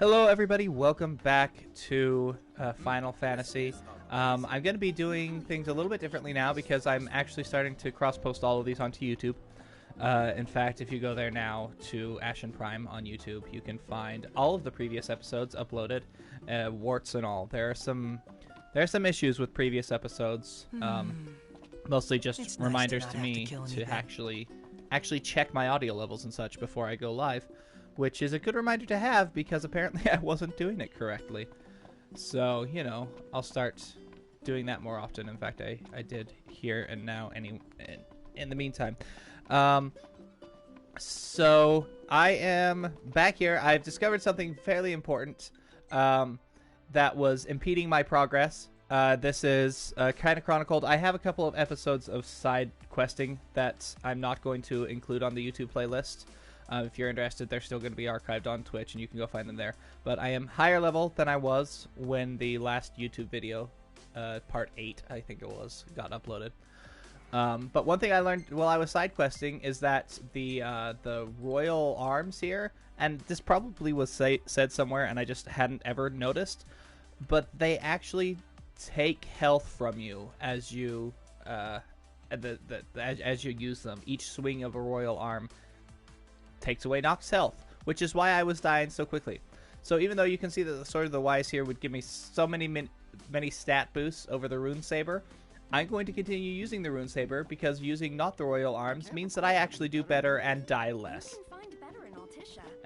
Hello everybody, welcome back to Final Fantasy. I'm going to be doing things a little bit differently now because I'm actually starting to cross-post all of these onto YouTube. In fact, if you go there now to Ashen Prime on YouTube, you can find all of the previous episodes uploaded, warts and all. There are some issues with previous episodes, mostly just It's reminders nice to to not have me to kill to anything. actually check my audio levels and such before I go live. Which is a good reminder to have because apparently I wasn't doing it correctly. So, you know, I'll start doing that more often. In fact, I did here and now in the meantime. So, I am back here. I've discovered something fairly important that was impeding my progress. This is kind of chronicled. I have a couple of episodes of side questing that I'm not going to include on the YouTube playlist. If you're interested, they're still going to be archived on Twitch, and you can go find them there. But I am higher level than I was when the last YouTube video, part 8, I think it was, got uploaded. But one thing I learned while I was side questing is that the royal arms here, and this probably was said somewhere, and I just hadn't ever noticed, but they actually take health from you as you as you use them. Each swing of a royal arm takes away Nox's health, which is why I was dying so quickly. So even though you can see that the Sword of the Wise here would give me so many stat boosts over the Rune Saber, I'm going to continue using the Rune Saber because using not the Royal Arms means that I actually do better and die less.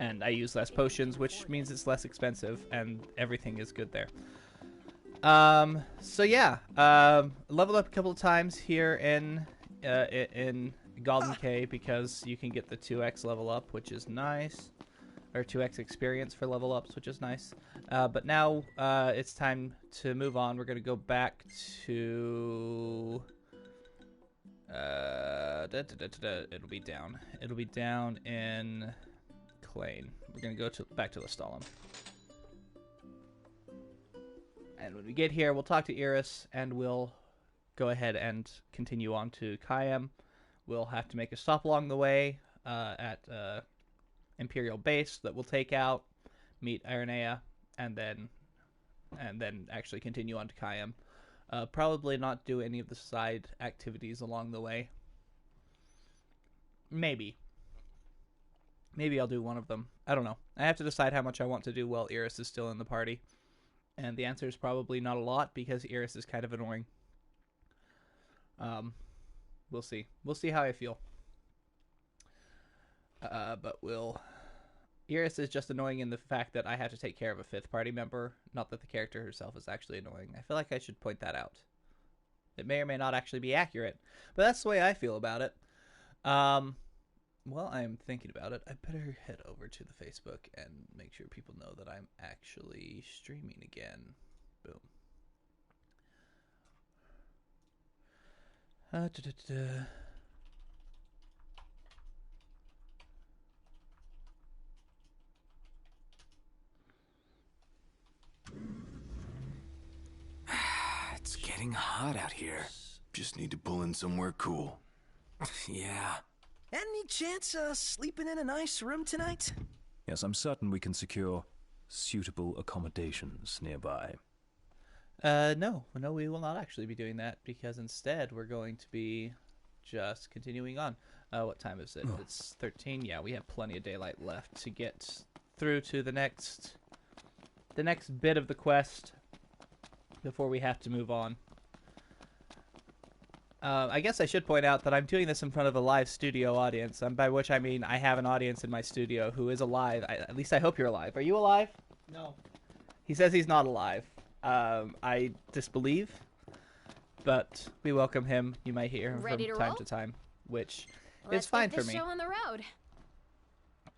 And I use less potions, which means it's less expensive, and everything is good there. So yeah, leveled up a couple of times here in Golden K because you can get the 2x level up, which is nice, or 2x experience for level ups, which is nice. But now it's time to move on. We're gonna go back to it'll be down in Caem. We're gonna go back to Lestalem. And when we get here, we'll talk to Iris, and we'll go ahead and continue on to Caem. We'll have to make a stop along the way at Imperial Base that we'll take out, meet Aranea, and then actually continue on to Caem. Probably not do any of the side activities along the way. Maybe I'll do one of them. I don't know. I have to decide how much I want to do while Iris is still in the party. And the answer is probably not a lot because Iris is kind of annoying. We'll see. We'll see how I feel. But Iris is just annoying in the fact that I have to take care of a 5th party member. Not that the character herself is actually annoying. I feel like I should point that out. It may or may not actually be accurate. But that's the way I feel about it. While I'm thinking about it, I better head over to the Facebook and make sure people know that I'm actually streaming again. Boom. It's getting hot out here. Just need to pull in somewhere cool. Yeah. Any chance of sleeping in a nice room tonight? Yes, I'm certain we can secure suitable accommodations nearby. No, we will not actually be doing that because instead we're going to be just continuing on. What time is it? Oh. It's 13. Yeah, we have plenty of daylight left to get through to the next bit of the quest before we have to move on. I guess I should point out that I'm doing this in front of a live studio audience, by which I mean I have an audience in my studio who is alive. At least I hope you're alive. Are you alive? No. He says he's not alive. I disbelieve, but we welcome him. You might hear him from time to time, which is fine for me. Let's get this show on the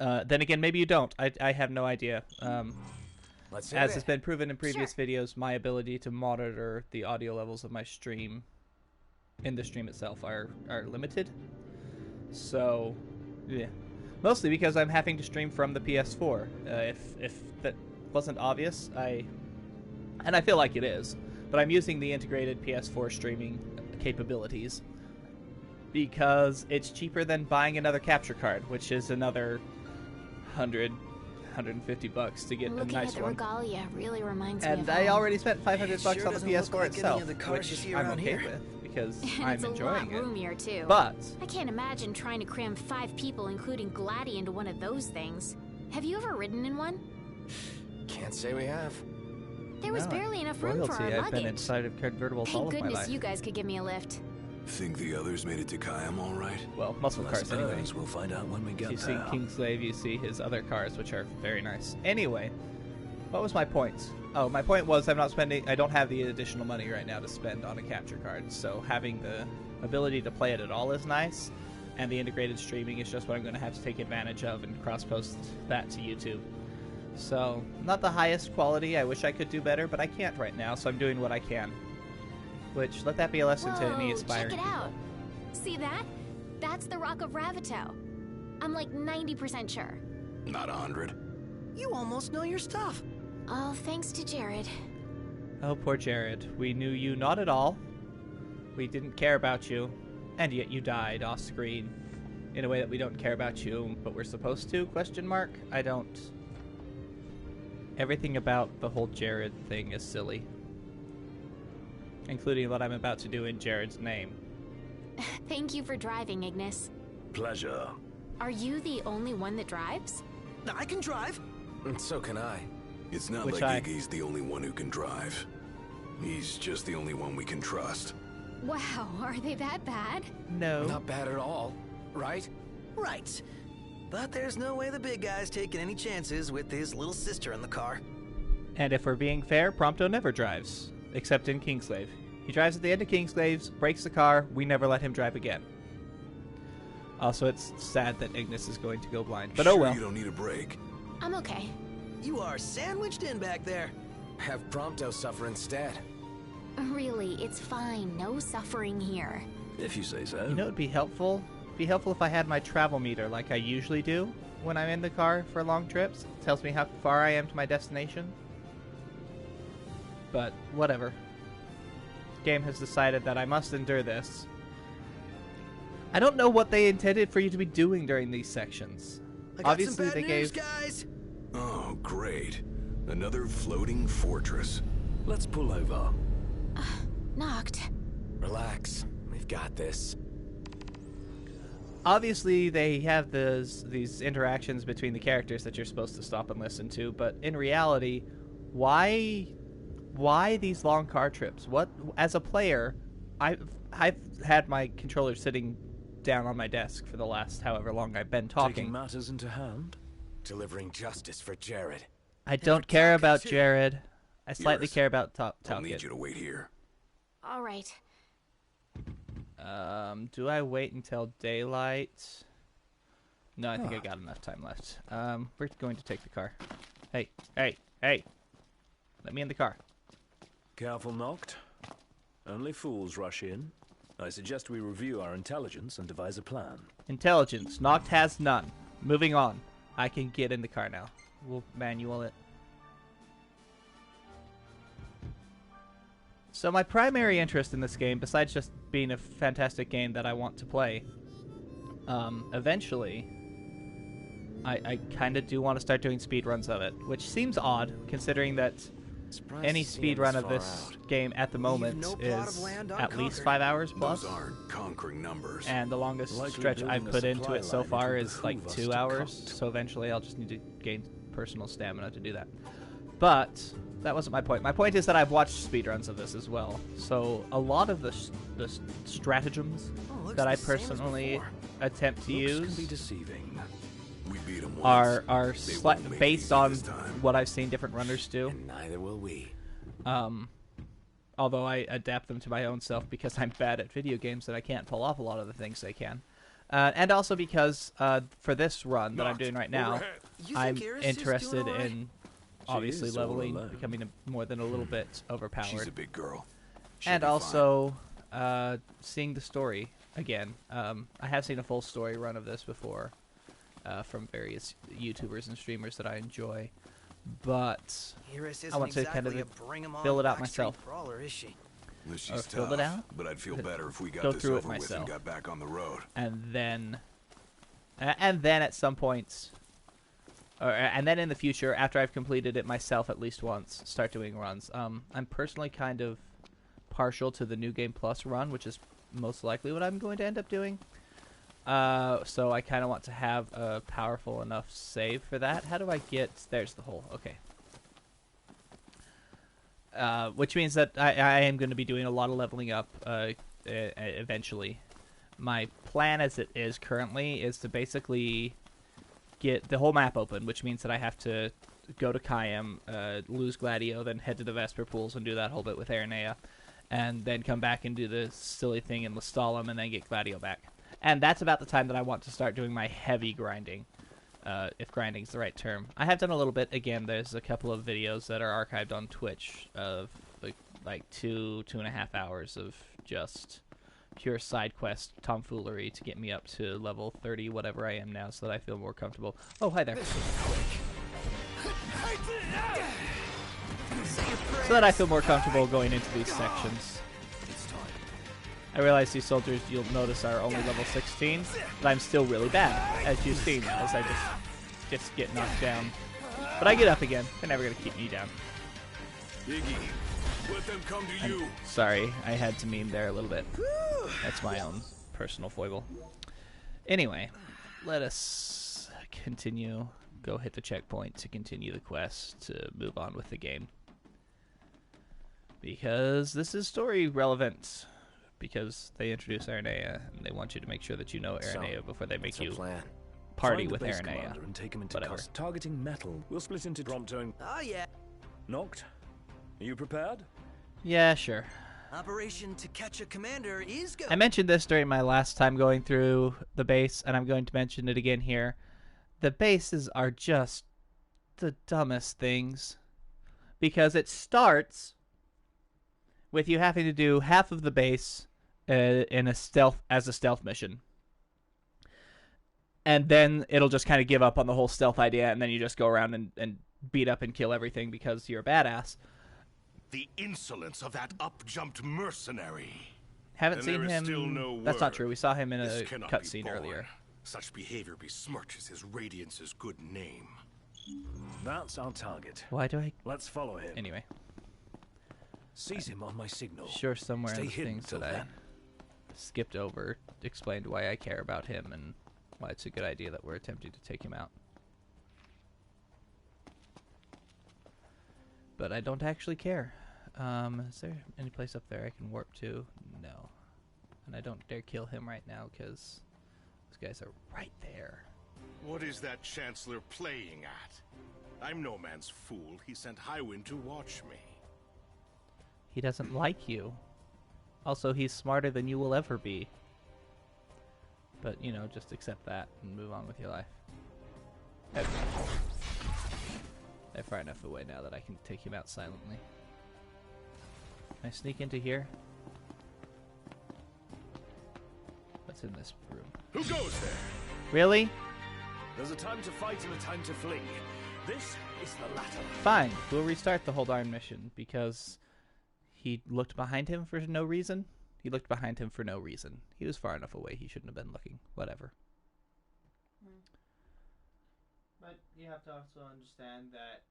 road. Then again, maybe you don't. I have no idea. As has been proven in previous videos, my ability to monitor the audio levels of my stream in the stream itself are limited. So, yeah. Mostly because I'm having to stream from the PS4. If that wasn't obvious, and I feel like it is, but I'm using the integrated PS4 streaming capabilities because it's cheaper than buying another capture card, which is another 100 $150 to get Looking a nice at the one. regalia really reminds me And of I home. already spent $500 Sure on the doesn't look PS4 like any itself, of the cars you which see I'm around okay here. with because And I'm it's a lot enjoying it. roomier too. But I can't imagine trying to cram 5 people, including Gladdy, into one of those things. Have you ever ridden in one? Can't say we have. There was no, barely enough room royalty. for our I've luggage. been inside of convertibles all Thank of my goodness life. you guys could give me a lift. Think the others made it to Caem all right? Well, muscle I cars anyway. suppose we'll find out when we get You see there. Kingslave, you see his other cars, which are very nice. Anyway, what was my point? Oh, my point was I don't have the additional money right now to spend on a capture card, so having the ability to play it at all is nice, and the integrated streaming is just what I'm going to have to take advantage of and cross-post that to YouTube. So, not the highest quality, I wish I could do better, but I can't right now, so I'm doing what I can. Which, let that be a lesson to any Whoa, aspiring check it people. out. See that? That's the Rock of Ravito. I'm like 90% sure. Not 100. You almost know your stuff. All thanks to Jared. Oh, poor Jared. We knew you not at all. We didn't care about you, and yet you died off screen in a way that we don't care about you, but we're supposed to? Question mark? I don't. Everything about the whole Jared thing is silly, including what I'm about to do in Jared's name. Thank you for driving, Ignis. Pleasure. Are you the only one that drives? I can drive. And so can I. It's not Which like Iggy's the only one who can drive. He's just the only one we can trust. Wow, are they that bad? No. Not bad at all, right? Right. But there's no way the big guy's taking any chances with his little sister in the car. And if we're being fair, Prompto never drives, except in Kingslave. He drives at the end of Kingslave's, breaks the car, we never let him drive again. Also, it's sad that Ignis is going to go blind, but Sure oh well. you don't need a break. I'm okay. You are sandwiched in back there. Have Prompto suffer instead. Really, it's fine. No suffering here. If you say so. You know, it'd be helpful. It'd be helpful if I had my travel meter like I usually do when I'm in the car for long trips. It tells me how far I am to my destination. But whatever. Game has decided that I must endure this. I don't know what they intended for you to be doing during these sections. I got Obviously, some bad they news, gave. guys. Oh, great. Another floating fortress. Let's pull over. Knocked. Relax. We've got this. Obviously, they have these interactions between the characters that you're supposed to stop and listen to, but in reality, why these long car trips? What, as a player, I've had my controller sitting down on my desk for the last however long I've been Taking talking. matters into hand. Delivering justice for Jared. I don't care about too. Jared. I slightly Iris, care about I'll Talcott. need you to wait here. All right. Do I wait until daylight? No, I think I got enough time left. We're going to take the car. Hey. Let me in the car. Careful, Noct. Only fools rush in. I suggest we review our intelligence and devise a plan. Intelligence. Noct has none. Moving on. I can get in the car now. We'll manual it. So my primary interest in this game, besides just being a fantastic game that I want to play, eventually, I kind of do want to start doing speedruns of it, which seems odd, considering that Surprised any to see him speedrun this of far this out. game at the moment no plot of is land at least unconquered. 5 hours plus. Those aren't conquering numbers. And the longest Likely stretch I've building a put into supply it so line, far it would is like behoove us 2 to hours. cut. So eventually I'll just need to gain personal stamina to do that. But that wasn't my point. My point is that I've watched speedruns of this as well. So a lot of the stratagems Oh, looks that I the same as personally before. attempt to Looks can use be deceiving. We beat them once. are They won't make it based easy on this time. what I've seen different runners do. And neither will we. Although I adapt them to my own self because I'm bad at video games and I can't pull off a lot of the things they can. And also because for this run that I'm doing right now, You I'm think Iris is interested doing all right? in obviously is all leveling, alone. becoming more than a little bit She's overpowered. a big girl. She'll And be fine. also seeing the story again. I have seen a full story run of this before from various YouTubers and streamers that I enjoy. But Iris I want isn't to kind of exactly a bring-em-on fill it out backstreet myself. Brawler, is she? Unless or she's fill tough, it out? but I'd feel better if we got Go this through it over with myself. and got back on the road. and then at some points And then in the future, after I've completed it myself at least once, start doing runs. I'm personally kind of partial to the New Game Plus run, which is most likely what I'm going to end up doing. So I kind of want to have a powerful enough save for that. How do I get... There's the hole. Okay. Which means that I am going to be doing a lot of leveling up eventually. My plan as it is currently is to basically get the whole map open, which means that I have to go to Caem, lose Gladio, then head to the Vesper Pools and do that whole bit with Aranea, and then come back and do the silly thing in Lestalem and then get Gladio back. And that's about the time that I want to start doing my heavy grinding, if grinding is the right term. I have done a little bit. Again, there's a couple of videos that are archived on Twitch of like 2.5 hours of just pure side quest tomfoolery to get me up to level 30, whatever I am now, so that I feel more comfortable. Oh, hi there. So that I feel more comfortable going into these sections. I realize these soldiers, you'll notice, are only level 16, but I'm still really bad, as you've seen, as I just get knocked down. But I get up again. They're never going to keep me down. Iggy, let them come to you. Sorry, I had to meme there a little bit. That's my own personal foible. Anyway, let us continue. Go hit the checkpoint to continue the quest, to move on with the game. Because this is story relevant. Because they introduce Aranea, and they want you to make sure that you know Aranea before they make you party with Aranea. And take him into Whatever. targeting metal. We'll split into Prompto. Oh, yeah. Noct, are you prepared? Yeah, sure. Operation To Catch a Commander is go. I mentioned this during my last time going through the base, and I'm going to mention it again here. The bases are just the dumbest things. Because it starts with you having to do half of the base in a stealth mission, and then it'll just kind of give up on the whole stealth idea, and then you just go around and beat up and kill everything because you're a badass. The insolence of that up-jumped mercenary. Haven't And seen there is him. still no That's not word. true. We saw him in This a cannot be cutscene borne. earlier. Such behavior besmirches his radiance's good name. That's our target. Why do I? Let's follow him. Anyway, Seize him on my signal. sure, somewhere Stay in the hidden things till that I then. skipped over explained why I care about him and why it's a good idea that we're attempting to take him out. But I don't actually care. Is there any place up there I can warp to? No. And I don't dare kill him right now because those guys are right there. What is that Chancellor playing at? I'm no man's fool. He sent Highwind to watch me. He doesn't like you. Also, he's smarter than you will ever be. But, you know, just accept that and move on with your life. Okay. They're far enough away now that I can take him out silently. Can I sneak into here? What's in this room? Who goes there? Really? There's a time to fight and a time to flee. This is the latter. Fine. We'll restart the whole darn mission because he looked behind him for no reason. He looked behind him for no reason. He was far enough away. He shouldn't have been looking. Whatever. But you have to also understand that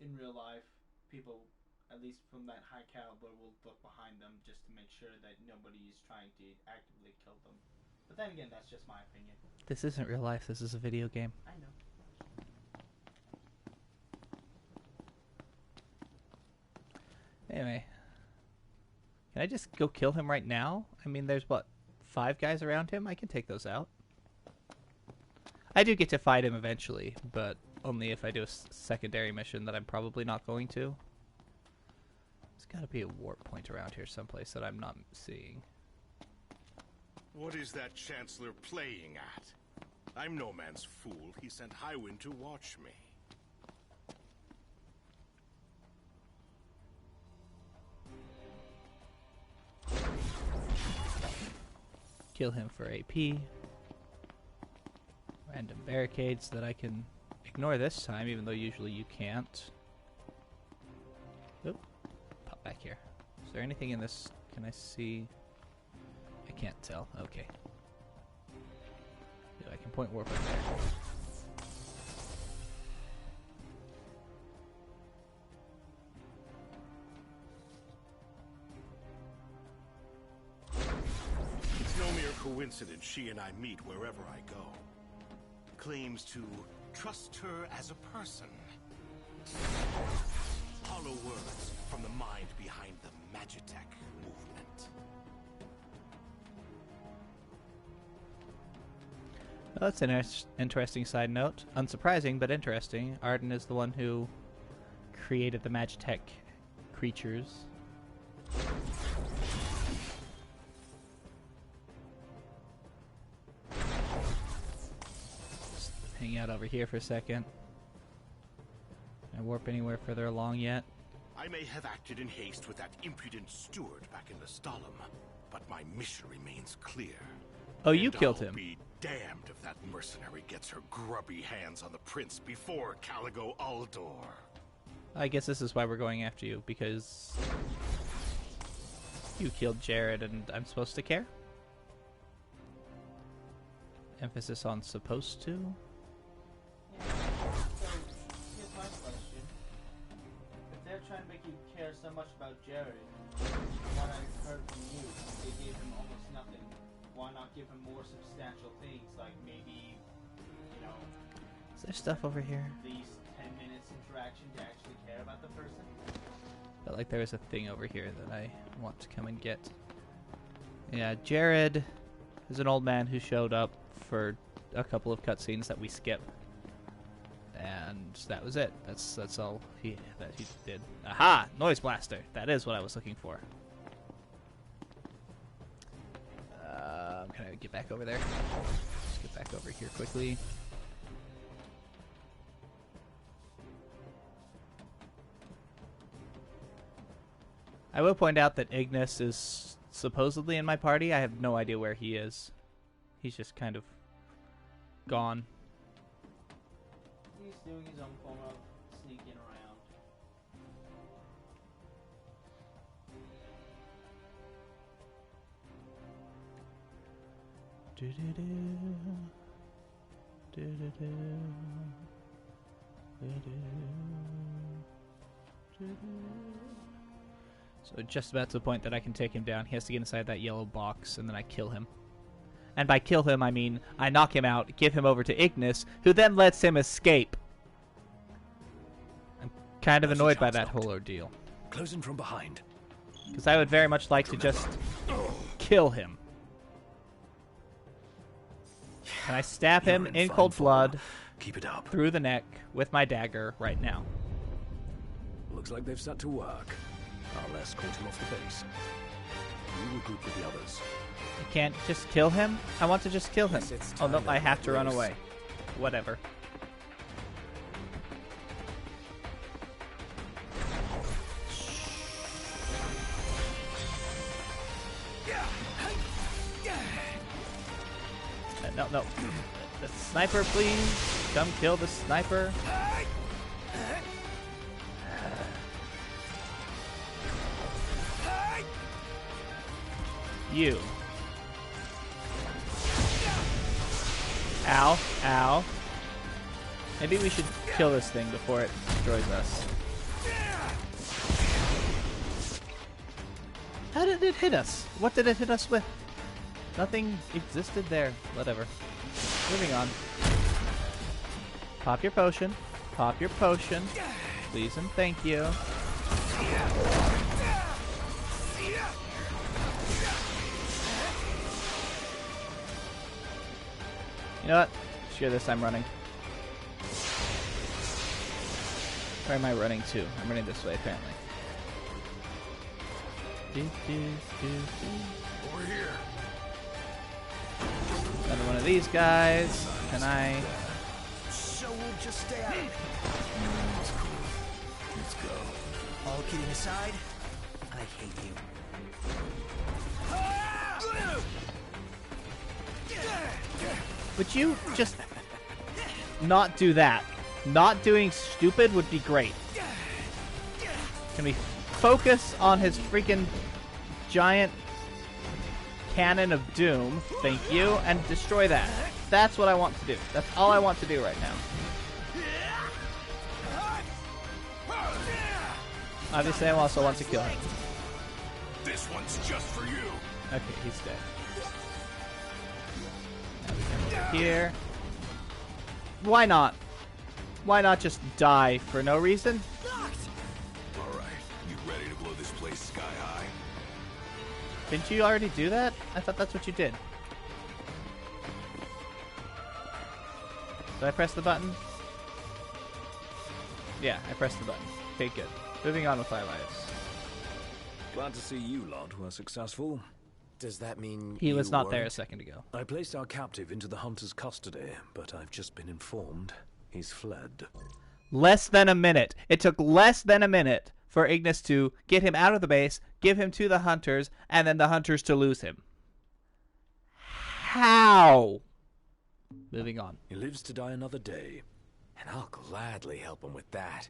in real life, people, at least from that high caliber, will look behind them just to make sure that nobody is trying to actively kill them. But then again, that's just my opinion. This isn't real life. This is a video game. I know. Anyway. Can I just go kill him right now? I mean, there's, what, 5 guys around him? I can take those out. I do get to fight him eventually, but only if I do a secondary mission that I'm probably not going to. There's got to be a warp point around here someplace that I'm not seeing. What is that Chancellor playing at? I'm no man's fool. He sent Highwind to watch me. Kill him for AP. Random barricades that I can ignore this time, even though usually you can't. Oop. Pop back here. Is there anything in this? Can I see? I can't tell. Okay. Yeah, I can point warp right there. coincidence she and I meet wherever I go. Claims to trust her as a person. Hollow words from the mind behind the Magitech movement. Well, that's an interesting side note. Unsurprising, but interesting. Arden is the one who created the Magitech creatures. Just hang out over here for a second. Can I warp anywhere further along yet? I may have acted in haste with that impudent steward back in the Stalem, but my mission remains clear. Oh, you And killed I'll him. Be damned if that mercenary gets her grubby hands on the prince before Caligo Uldor. I guess this is why we're going after you, because you killed Jared and I'm supposed to care? Emphasis on supposed to? Yeah, so here's my question. If they're trying to make you care so much about Jared, what I heard from you, they gave him almost nothing. Why not give him more substantial things, like maybe, you know, Is there stuff over here? at least 10 minutes interaction to actually care about the person? Felt like there was a thing over here that I want to come and get. Yeah, Jared is an old man who showed up for a couple of cutscenes that we skip. And that was it. That's all he did. Aha! Noise blaster. That is what I was looking for. Can I get back over there? Just get back over here quickly. I will point out that Ignis is supposedly in my party. I have no idea where he is. He's just kind of gone. He's doing his own form of sneaking around. So just about to the point that I can take him down, he has to get inside that yellow box, and then I kill him. And by kill him, I mean I knock him out, give him over to Ignis, who then lets him escape. I'm kind of annoyed by that whole ordeal. Closing from behind. Because I would very much like to just kill him. And I stab him You're in in fine cold form. blood Keep it up. through the neck with my dagger right now. Looks like they've set to work. I'll escort him off the base. You regroup with the others. I can't just kill him? I want to just kill him. Yes, it's Oh no, time I to have to let run loose. away. Whatever. No. The sniper, please. Come kill the sniper. You. Ow. Ow. Maybe we should kill this thing before it destroys us. How did it hit us? What did it hit us with? Nothing existed there. Whatever. Moving on. Pop your potion. Pop your potion. Please and thank you. You know what? Screw this, I'm running. Where am I running to? I'm running this way, apparently. Over here. Another one of these guys. Can I? So we'll just stay out of it. That's cool. Let's go. All kidding aside, I hate you. Would you just not do that? Not doing stupid would be great. Can we focus on his freaking giant cannon of doom? Thank you. And destroy that. That's what I want to do. That's all I want to do right now. Obviously, I also want to kill him. This one's just for you. Okay, he's dead. here. Why not? Why not just die for no reason? Alright, you ready to blow this place sky high? Didn't you already do that? I thought that's what you did. Did I press the button? Yeah, I pressed the button. Okay, good. Moving on with our lives. Glad to see you lot were successful. Does that mean He was you not there a weren't? second ago. I placed our captive into the hunter's custody, but I've just been informed he's fled. Less than a minute. It took less than a minute for Ignis to get him out of the base, give him to the hunters, and then the hunters to lose him. How? Moving on. He lives to die another day. And I'll gladly help him with that.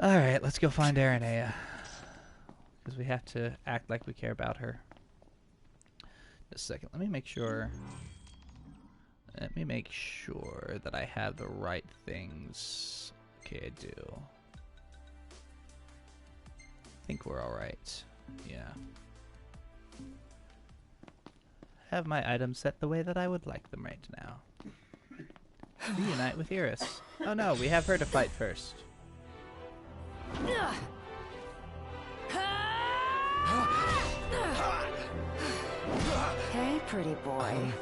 Alright, let's go find Aranea. Because we have to act like we care about her. Just a second. Let me make sure. Let me make sure that I have the right things. Okay, I do. I think we're alright. Yeah. Have my items set the way that I would like them right now. Reunite with Iris. Oh no, we have her to fight first. Hey, pretty boy.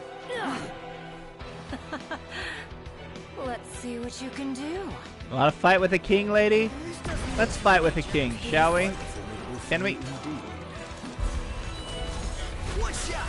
Let's see what you can do. Want to fight with a king, lady? Let's fight with a king, shall we? Can we? One shot.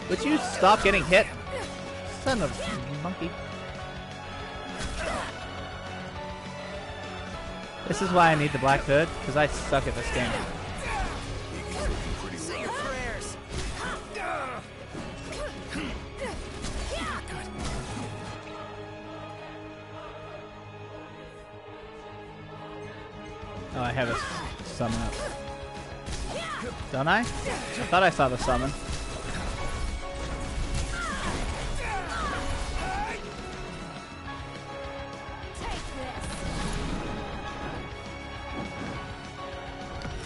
Would you stop getting hit? Son of a monkey. This is why I need the Black Hood, because I suck at this game. Say your prayers. Oh, I have a summon up. Don't I? I thought I saw the summon.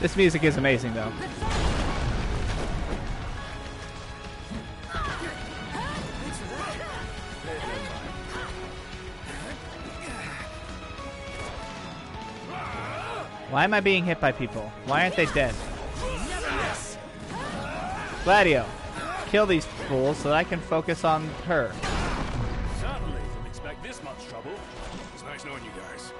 This music is amazing, though. Why am I being hit by people? Why aren't they dead? Gladio, kill these fools so that I can focus on her. Certainly didn't expect this much trouble. It's nice knowing you guys.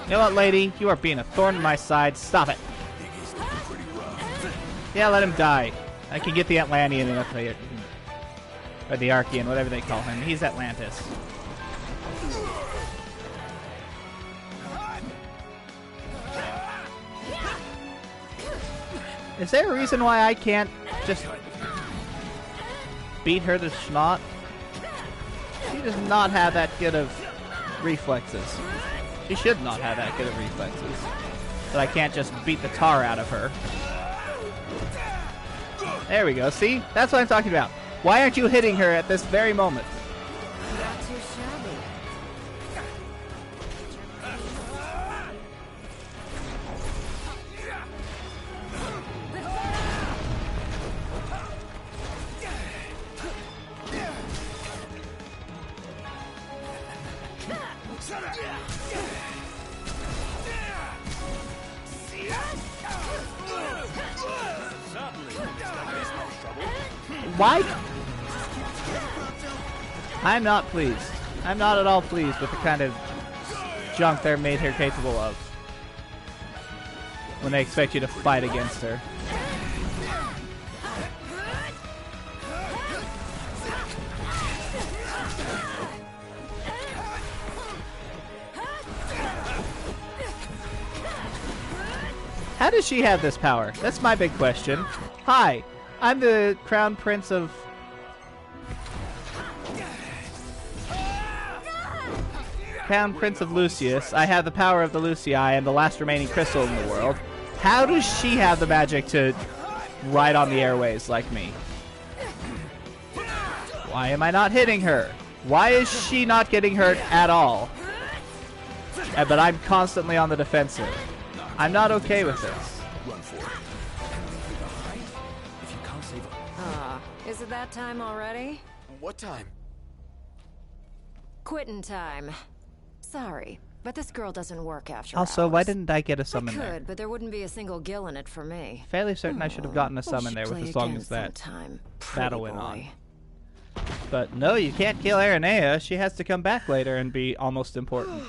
You know what, lady? You are being a thorn in my side. Stop it. Yeah, let him die. I can get the Atlantean in the, or the Archean, whatever they call him. He's Atlantis. Is there a reason why I can't just beat her to schmott? She does not have that good of reflexes. She should not have that good of reflexes. But I can't just beat the tar out of her. There we go. See? That's what I'm talking about. Why aren't you hitting her at this very moment? Not too shabby. Why? I'm not pleased. I'm not at all pleased with the kind of junk they're made her capable of when they expect you to fight against her. How does she have this power? That's my big question. Hi, I'm the Crown Prince of... Crown Prince of Lucius. I have the power of the Lucii and the last remaining crystal in the world. How does she have the magic to ride on the airways like me? Why am I not hitting her? Why is she not getting hurt at all? But I'm constantly on the defensive. I'm not okay with this. Run for it. If you can't save her. Ah, is it that time already? What time? Quitting time. Sorry, but this girl doesn't work after Also, hours. why didn't I get a I summon could, there? but there wouldn't be a single gill in it for me. Fairly certain I should have gotten a We summon should there with play as long again as that sometime, battle pretty went on. boy. But no, you can't kill Aranea. She has to come back later and be almost important.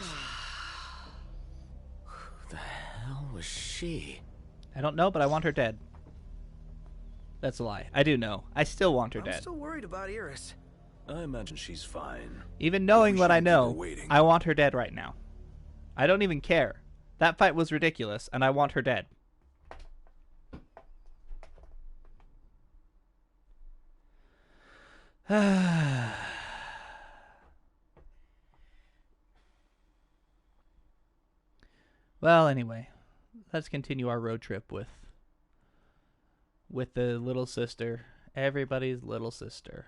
Who the hell was she? I don't know, but I want her dead. That's a lie. I do know. I still want her I'm dead. still worried about Iris. I imagine she's fine. Even knowing We what I shouldn't keep her know, waiting. I want her dead right now. I don't even care. That fight was ridiculous, and I want her dead. Well, anyway, let's continue our road trip with the little sister, everybody's little sister.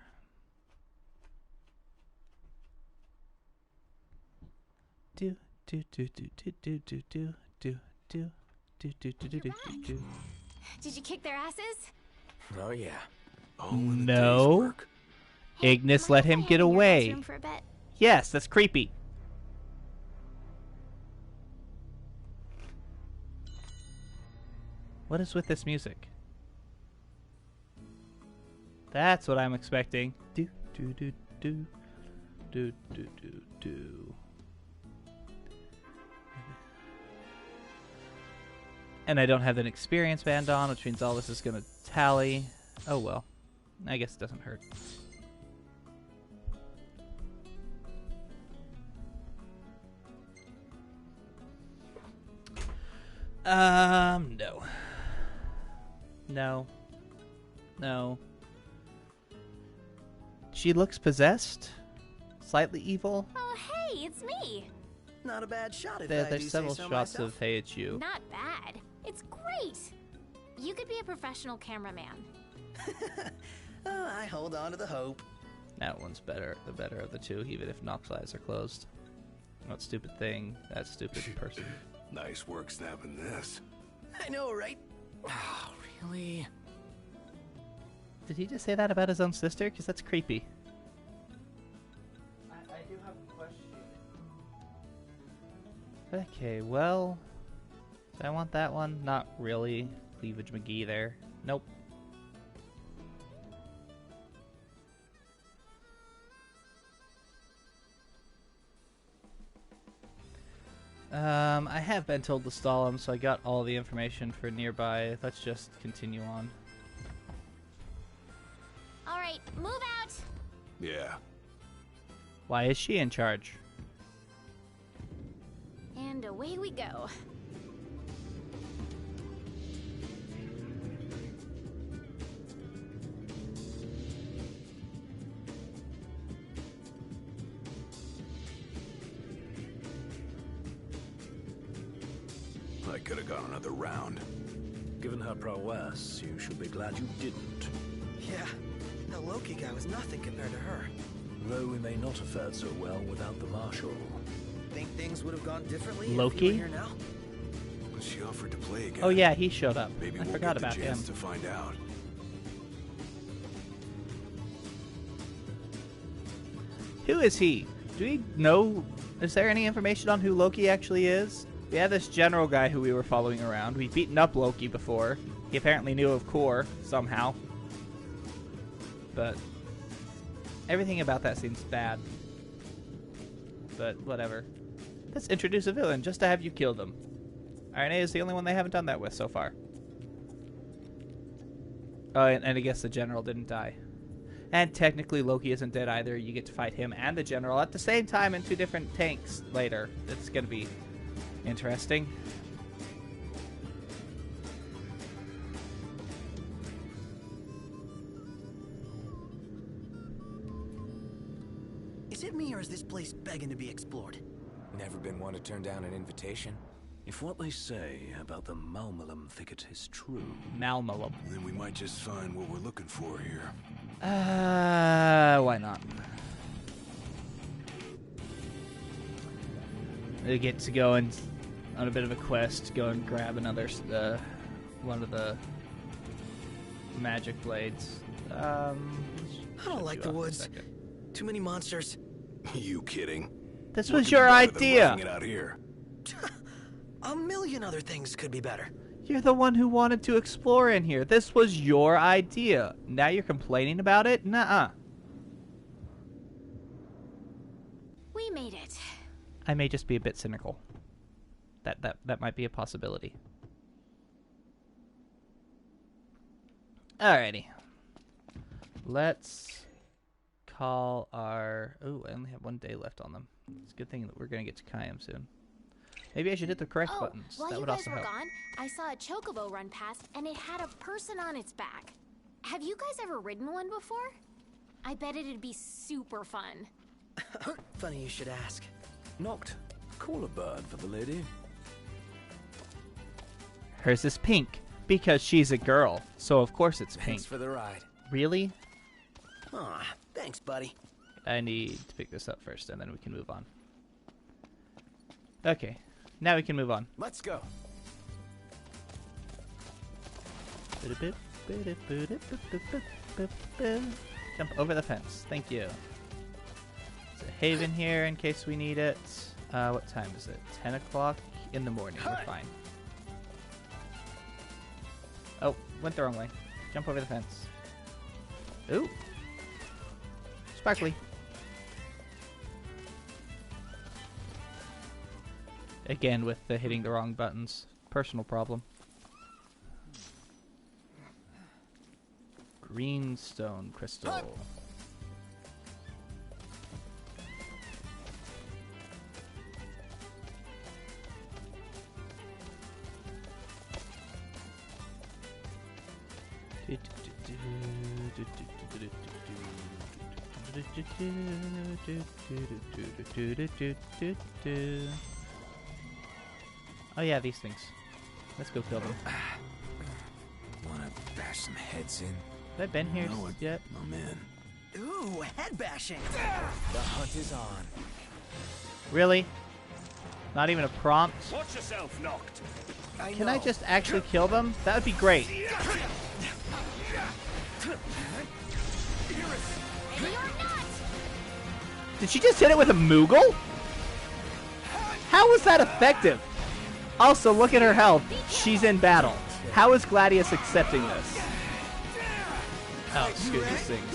Do do do do do do do do do do do do do do do do. Did you kick their asses? Oh yeah. All in a No. day's work. Ignis Mind let if I him hang get in your away. bedroom for a bit? Yes, that's creepy. What is with this music? That's what I'm expecting. Do do do do do do do do. And I don't have an experience band on, which means all this is gonna tally. Oh well. I guess it doesn't hurt. No. No. No. She looks possessed? Slightly evil? Oh, hey, it's me. Not a bad shot if I do There's say several so shots myself. of hey, it's you. Not bad. It's great. You could be a professional cameraman. Oh, I hold on to the hope. That one's better, the better of the two, even if Nox's eyes are closed. What stupid thing, that stupid person. Nice work snapping this. I know, right? Oh, really? Did he just say that about his own sister? Because that's creepy. I do have a question. Okay, well... Do I want that one? Not really. Cleavage McGee there. Nope. I have been told to stall him, so I got all the information for nearby. Let's just continue on. All right, move out. Yeah. Why is she in charge? And away we go. I could have gone another round. Given her prowess, you should be glad you didn't. Yeah, the Loki guy was nothing compared to her. Though we may not have fared so well without the Marshal. Think things would have gone differently Loki? if you were here now? But she offered to play again. Oh yeah, he showed up. Maybe I we'll forgot get the about him. chance to find out. Who is he? Do we know? Is there any information on who Loki actually is? We have this general guy who we were following around. We've beaten up Loki before. He apparently knew of Kor somehow. But everything about that seems bad. But whatever. Let's introduce a villain just to have you kill them. Aranea is the only one they haven't done that with so far. Oh, and I guess the general didn't die. And technically Loki isn't dead either. You get to fight him and the general at the same time in two different tanks later. It's going to be interesting. me, or is this place begging to be explored? Never been one to turn down an invitation. If what they say about the Malmalum thicket is true... Malmalum. Then we might just find what we're looking for here. Why not? We get to go on a bit of a quest, go and grab another, one of the magic blades. I don't like the woods. Too many monsters. You kidding? This What was could be your better than idea. roughing it out here? A million other things could be better. You're the one who wanted to explore in here. This was your idea. Now you're complaining about it? Nuh-uh. We made it. I may just be a bit cynical. That might be a possibility. Alrighty. Let's call our... Oh, I only have 1 day left on them. It's a good thing that we're going to get to Caem soon. Maybe I should hit the correct buttons. While That you would guys also were help. gone, I saw a chocobo run past, and it had a person on its back. Have you guys ever ridden one before? I bet it'd be super fun. Funny you should ask. Noct, call a bird for the lady. Hers is pink because she's a girl. So of course it's pink. Thanks for the ride. Really? Aw, thanks, buddy. I need to pick this up first, and then we can move on. Okay. Now we can move on. Let's go. Jump over the fence. Thank you. There's a haven here in case we need it. What time is it? 10 o'clock in the morning. We're fine. Oh, went the wrong way. Jump over the fence. Ooh. Sparkly. Again with the hitting the wrong buttons. Personal problem. Greenstone crystal. Oh yeah, these things. Let's go kill them. Wanna bash some heads in? Have I been here know it. yet? I'm in. Ooh, head bashing. The hunt is on. Really? Not even a prompt? Watch yourself, Noct. Can I just actually kill them? That would be great. Ready or not! Did she just hit it with a Moogle? How was that effective? Also, look at her health. She's in battle. How is Gladius accepting this? Oh, screw these things.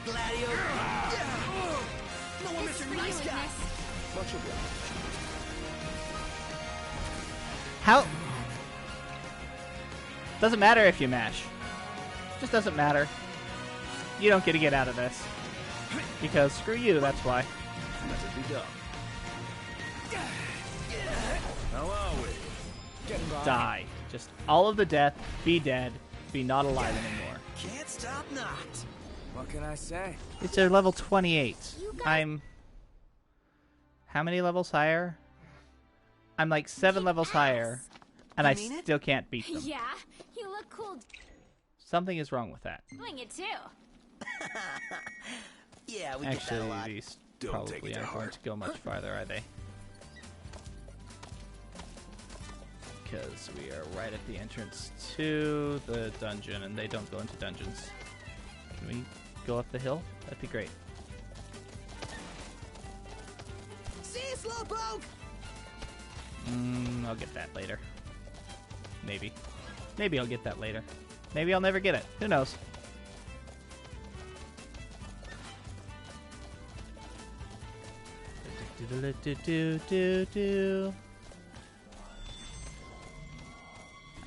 Gladio. No one It's Mr. for you, Nice Guy. Ignis. How? Doesn't matter if you mash. Just doesn't matter. You don't get to get out of this. Because screw you, that's why. Let it be done. How are we? Getting by. Die. Just all of the death, be dead, be not alive anymore. Can't stop not. What can I say? It's a level 28. You guys- I'm... How many levels higher? I'm like 7 levels higher, and I You mean it? still can't beat them. Yeah, you look cool Something is wrong with that. doing it too. Yeah, we get that a Actually, lot. these Don't take probably it to aren't going heart. to go much farther, are they? Because we are right at the entrance to the dungeon, and they don't go into dungeons. Can we go up the hill? That'd be great. See you, Slowpoke! I'll get that later. Maybe. Maybe I'll get that later. Maybe I'll never get it. Who knows?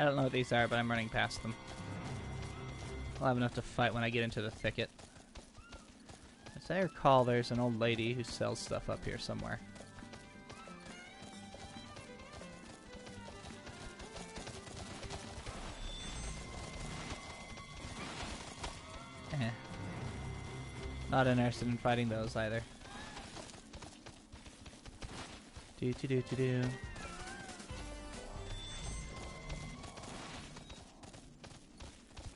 I don't know what these are, but I'm running past them. I'll have enough to fight when I get into the thicket. As I recall, there's an old lady who sells stuff up here somewhere. Eh. Not interested in fighting those either. Do do do do do.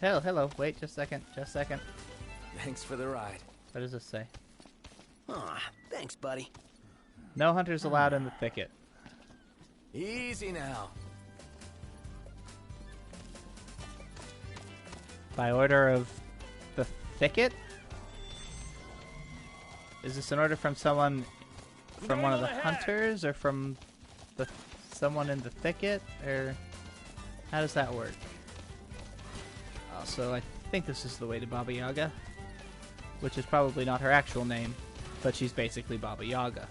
Hello. Wait, just a second. Just a second. Thanks for the ride. What does this say? Aw, thanks, buddy. No hunters allowed in the thicket. Easy now. By order of the thicket? Is this an order from someone, from one of the hunters, or from the someone in the thicket, or how does that work? Also, I think this is the way to Baba Yaga, which is probably not her actual name, but she's basically Baba Yaga.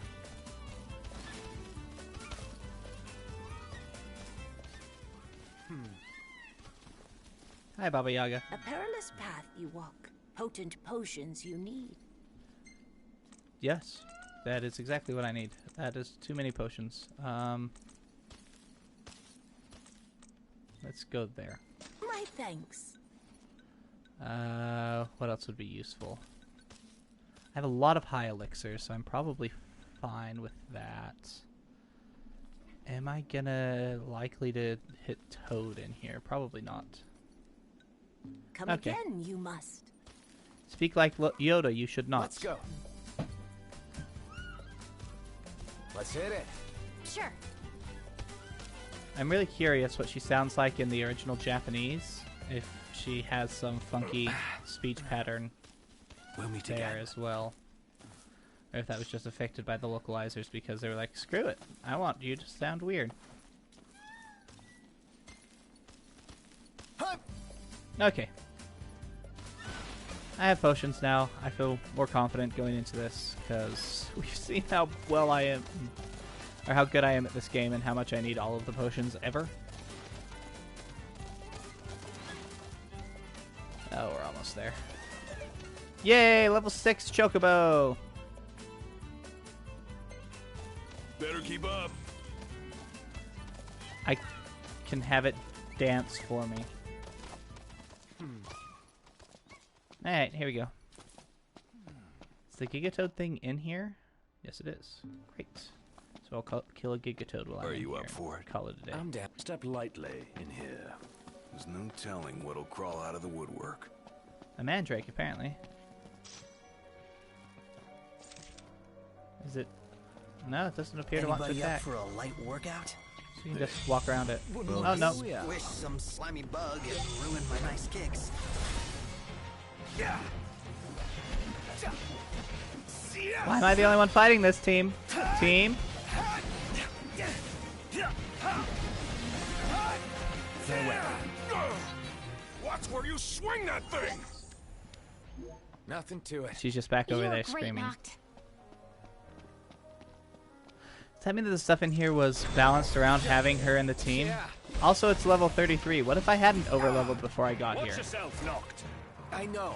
Hi, Baba Yaga. A perilous path you walk, potent potions you need. Yes, that is exactly what I need. That is too many potions. Let's go there. My thanks. What else would be useful? I have a lot of high elixirs, so I'm probably fine with that. Am I gonna likely to hit Toad in here? Probably not. Come Okay. again, you must. Speak like Yoda, you should not. Let's go. Let's hit it. Sure. I'm really curious what she sounds like in the original Japanese, if she has some funky speech pattern We'll meet there again. as well. Or if that was just affected by the localizers because they were like, screw it, I want you to sound weird. Okay. I have potions now. I feel more confident going into this because we've seen how well I am, or how good I am at this game and how much I need all of the potions ever. Oh, we're almost there. Yay! Level 6 Chocobo! Better keep up. I can have it dance for me. Alright, here we go. Is the Gigatoad thing in here? Yes, it is. Great. So I'll kill a Gigatoad while I'm Are in you here up for it? Call it a day. I'm down. Step lightly in here. There's no telling what'll crawl out of the woodwork. A mandrake, apparently. Is it? No, it doesn't appear to want to Anybody up attack. for a light workout? So you can just walk around it. Well, Oh, no. just wish some slimy bug had ruined my nice kicks. Why am I the only one fighting this team? Team? Watch where you swing that thing! Nothing to it. She's just back over You there were great, screaming. Noct. Does that mean that the stuff in here was balanced around having her in the team? Yeah. Also, it's level 33. What if I hadn't overleveled before I got Watch here? yourself, Noct. I know.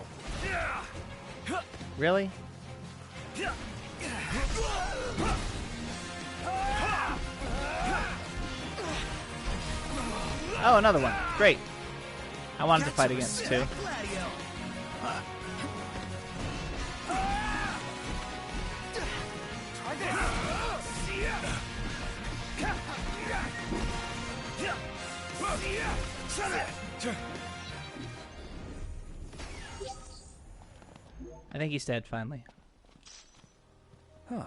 Really? Oh, another one. Great. I wanted to fight against two. I think he's dead finally. Huh.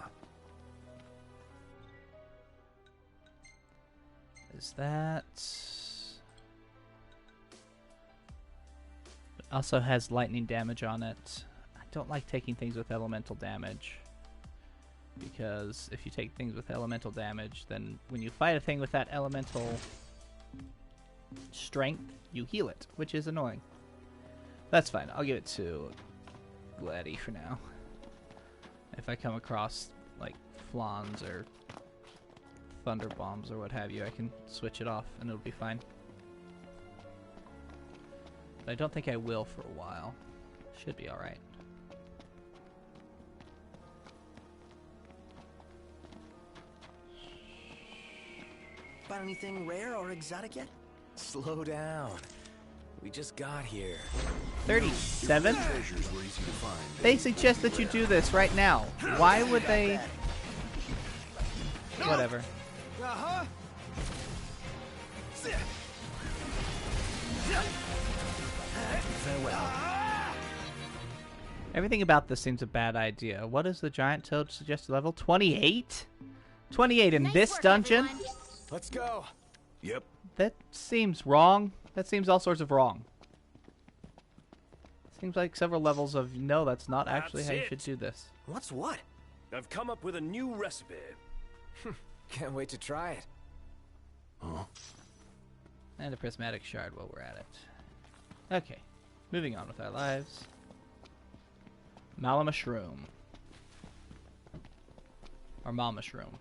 Is that... It also has lightning damage on it. I don't like taking things with elemental damage. Because if you take things with elemental damage, then when you fight a thing with that elemental strength, you heal it, which is annoying. That's fine. I'll give it to Gladdy for now. If I come across, like, flans or thunder bombs or what have you, I can switch it off and it'll be fine. But I don't think I will for a while. Should be alright. Find anything rare or exotic yet? Slow down. We just got here. 37? Treasures were easy to find. They suggest that you do this right now. Why would they... Whatever. Uh-huh. Farewell. Everything about this seems a bad idea. What is the giant toad suggested level? 28? 28 in Nice this work, dungeon? everyone. Let's go. Yep. That seems wrong. That seems all sorts of wrong. Seems like several levels of, no, that's not actually That's how you it. should do this. What's what? I've come up with a new recipe. Can't wait to try it. Huh? And a prismatic shard while we're at it. Okay, moving on with our lives. Mala Mushroom. Or Mal Mushroom.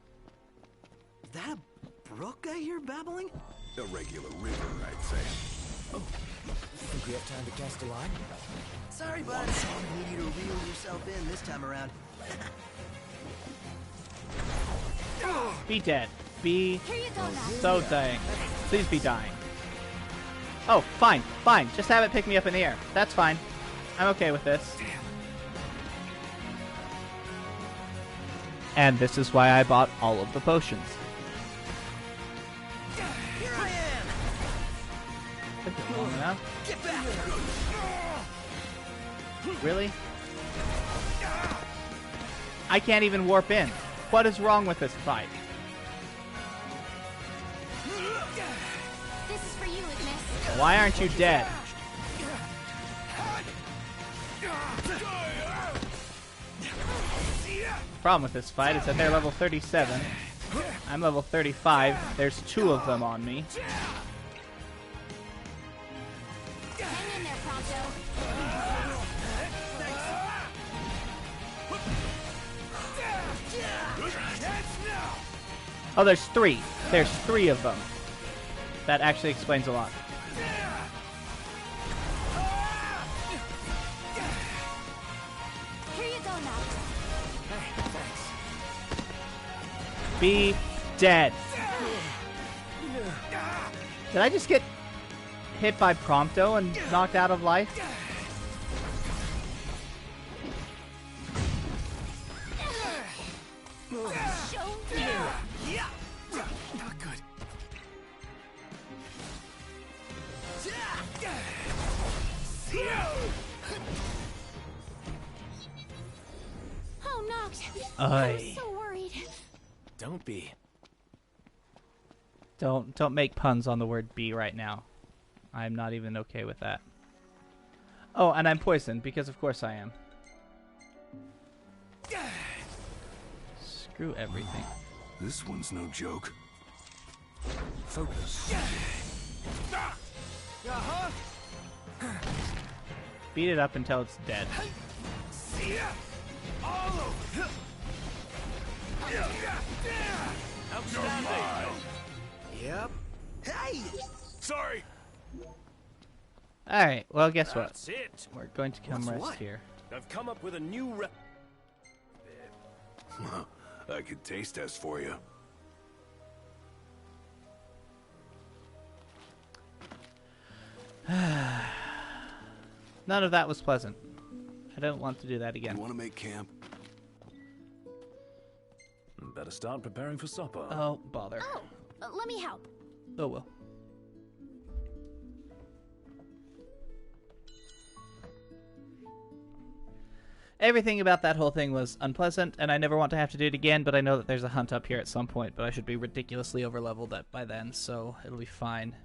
Is that a brook I hear babbling? A regular river, I'd say. Think we have time to cast a line? Sorry, bud. Need you to reel yourself in this time around. Be dead. Be Here you go, Max. so dying. Please be dying. Oh, fine, fine. Just have it pick me up in the air. That's fine. I'm okay with this. And this is why I bought all of the potions. Here I am! Took it long enough. Get back! Really? I can't even warp in. What is wrong with this fight? This is for you, Ignis. Why aren't you dead? Problem with this fight is that they're level 37. I'm level 35. There's 2 of them on me. Hang in there, Prompto. Oh, there's 3. There's 3 of them. That actually explains a lot. Here you go, Max. Be dead. Did I just get hit by Prompto and knocked out of life? Not good. Oh, Nox. Aye. I'm so worried. Don't be. Don't make puns on the word "be" right now. I'm not even okay with that. Oh, and I'm poisoned because of course I am. Screw everything. This one's no joke. Focus. Beat it up until it's dead. Yep. Hey! Sorry. Alright, well guess what? That's it. We're going to come What's rest what? here. I've come up with a new I could taste test for you. None of that was pleasant. I don't want to do that You again. want to make camp? Better start preparing for supper. Oh, bother. Oh, let me help. Oh well. Everything about that whole thing was unpleasant, and I never want to have to do it again, but I know that there's a hunt up here at some point, but I should be ridiculously overleveled by then, so it'll be fine.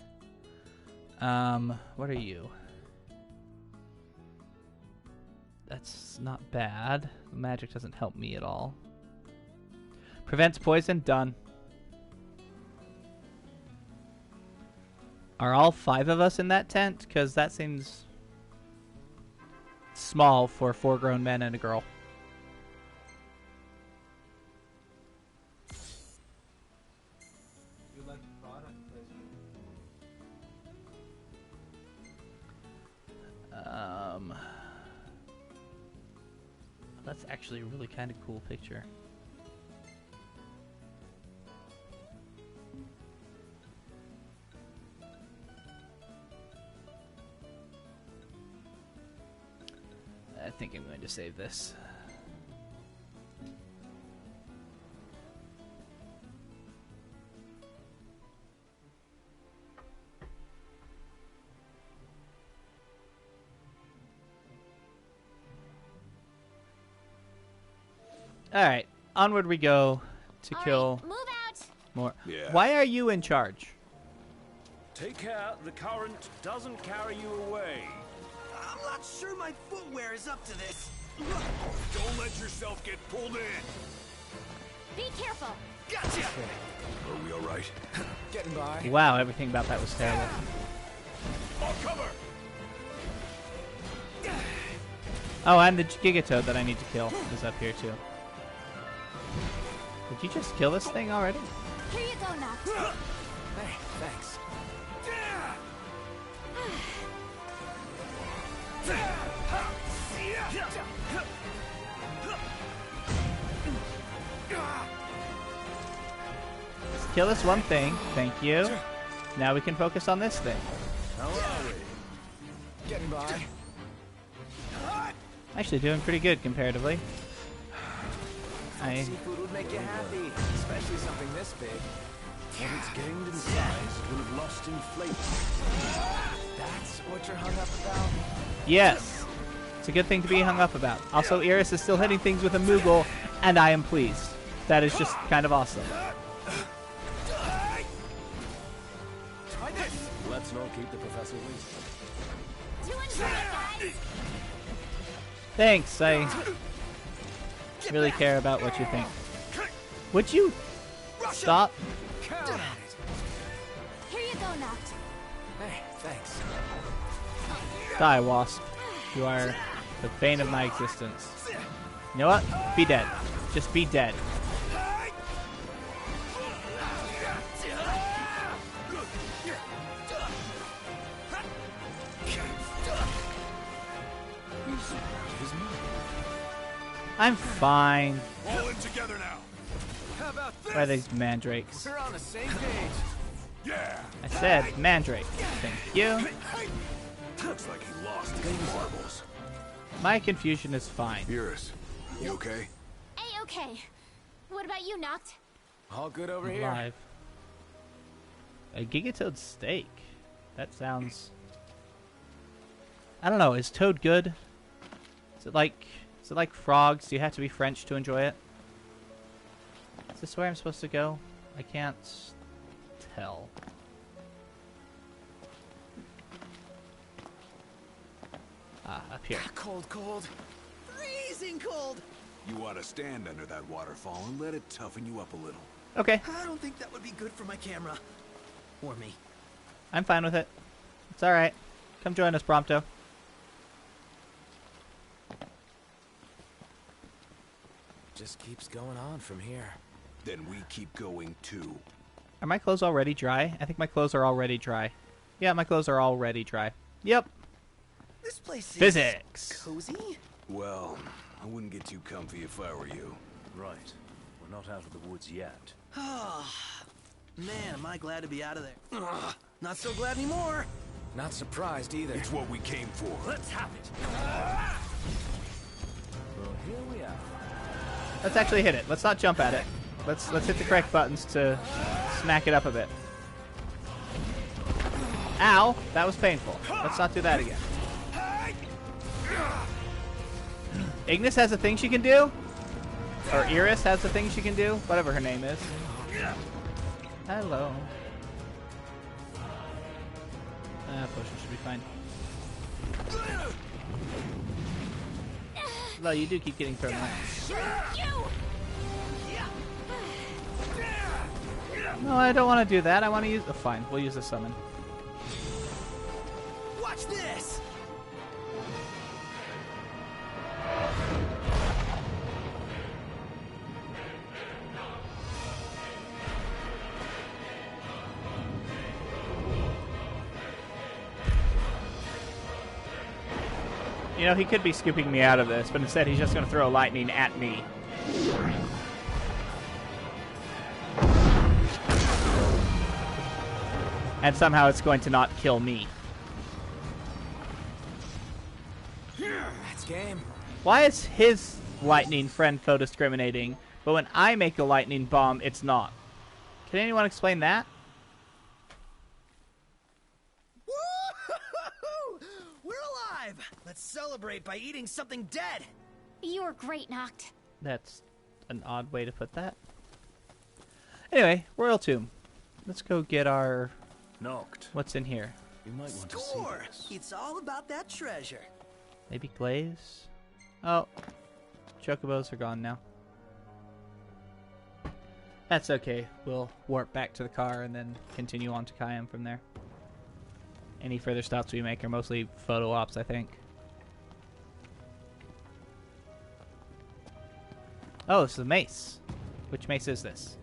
What are you? That's not bad. Magic doesn't help me at all. Prevents poison, done. Are all 5 of us in that tent? Because that seems small for 4 grown men and a girl. You like the product placement? That's actually a really kind of cool picture. think I'm going to save this. Alright, onward we go to kill Move out. more. Yeah. Why are you in charge? Take care the current doesn't carry you away. I'm not sure my footwear is up to this. Don't let yourself get pulled in. Be careful. Gotcha! Are we all right? Getting by. Wow, everything about that was terrible. I'll cover. Oh, and the Gigatoad that I need to kill is up here too. Did you just kill this thing already? Here you go, Noct. Hey, thanks. Let's kill this one thing. Thank you. Now we can focus on this thing. How are we? Getting by. Actually doing pretty good comparatively. Seafood would make you happy, especially something this big. What it's gained in size will have lost in flavor. That's what you're hung up about? Yes. It's a good thing to be hung up about. Also, Iris is still hitting things with a Moogle, and I am pleased. That is just kind of awesome. Let's not keep the professor waiting. To enjoy it, guys. Thanks, I really care about what you think. Would you stop? Count on it. Here you go, Noct. Hey, thanks. Die, Wasp. You are the bane of my existence. You know what? Be dead. Just be dead. I'm fine. All in together now. How about this? Why are these mandrakes? We're on the same page. Yeah. I said mandrake. Thank you. Looks like he lost his marbles. My confusion is fine. Iris, you okay? A-okay. What about you, Noct? All good over here. Live. A Gigatoad steak. That sounds... I don't know. Is Toad good? Is it like frogs? Do you have to be French to enjoy it? Is this where I'm supposed to go? I can't tell. Ah, up here. Cold, cold. Freezing cold! You ought to stand under that waterfall and let it toughen you up a little. Okay, I don't think that would be good for my camera. Or me. I'm fine with it. It's alright. Come join us, Prompto. Just keeps going on from here. Then we keep going too. Are my clothes already dry? I think my clothes are already dry. Yeah, my clothes are already dry. Yep. This place is Physics. cozy? Well, I wouldn't get too comfy if I were you. Right. We're not out of the woods yet. Man, am I glad to be out of there. Not so glad anymore. Not surprised either. It's what we came for. Let's have it. Well, here we are. Let's actually hit it. Let's not jump at it. Let's hit the correct buttons to smack it up a bit. Ow! That was painful. Let's not do that again. Ignis has a thing she can do? Or Iris has a thing she can do? Whatever her name is. Hello. Potion should be fine. No, you do keep getting thrown out. No, I don't want to do that. I want to use... Oh, fine. We'll use the summon. Watch this! You know, he could be scooping me out of this, but instead he's just going to throw lightning at me. And somehow it's going to not kill me. That's game. Why is his lightning friend foe discriminating, but when I make a lightning bomb, it's not? Can anyone explain that? Woo-hoo-hoo-hoo! We're alive! Let's celebrate by eating something dead! You were great, Noct. That's an odd way to put that. Anyway, Royal Tomb. Let's go get our... Knocked. What's in here? You might want Score! to see this. It's all about that treasure. Maybe glaze? Oh. Chocobos are gone now. That's okay. We'll warp back to the car and then continue on to Caem from there. Any further stops we make are mostly photo ops, I think. Oh, this is a mace. Which mace is this?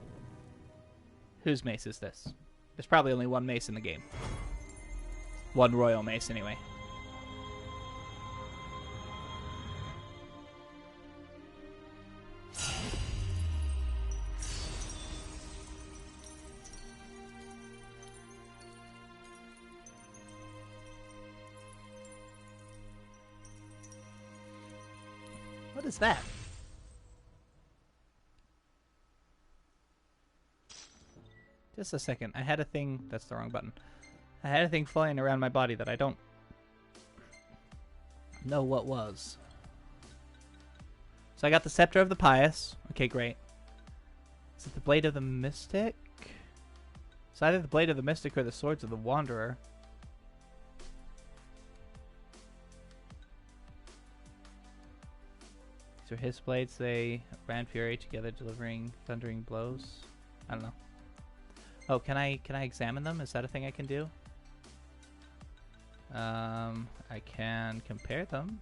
Whose mace is this? There's probably only one mace in the game. One royal mace, anyway. What is that? Just a second. I had a thing... That's the wrong button. I had a thing flying around my body that I don't know what was. So I got the Scepter of the Pious. Okay, great. Is it the Blade of the Mystic? It's either the Blade of the Mystic or the Swords of the Wanderer. These are his blades. They ran fury together, delivering thundering blows. I don't know. Oh, can I examine them? Is that a thing I can do? I can compare them.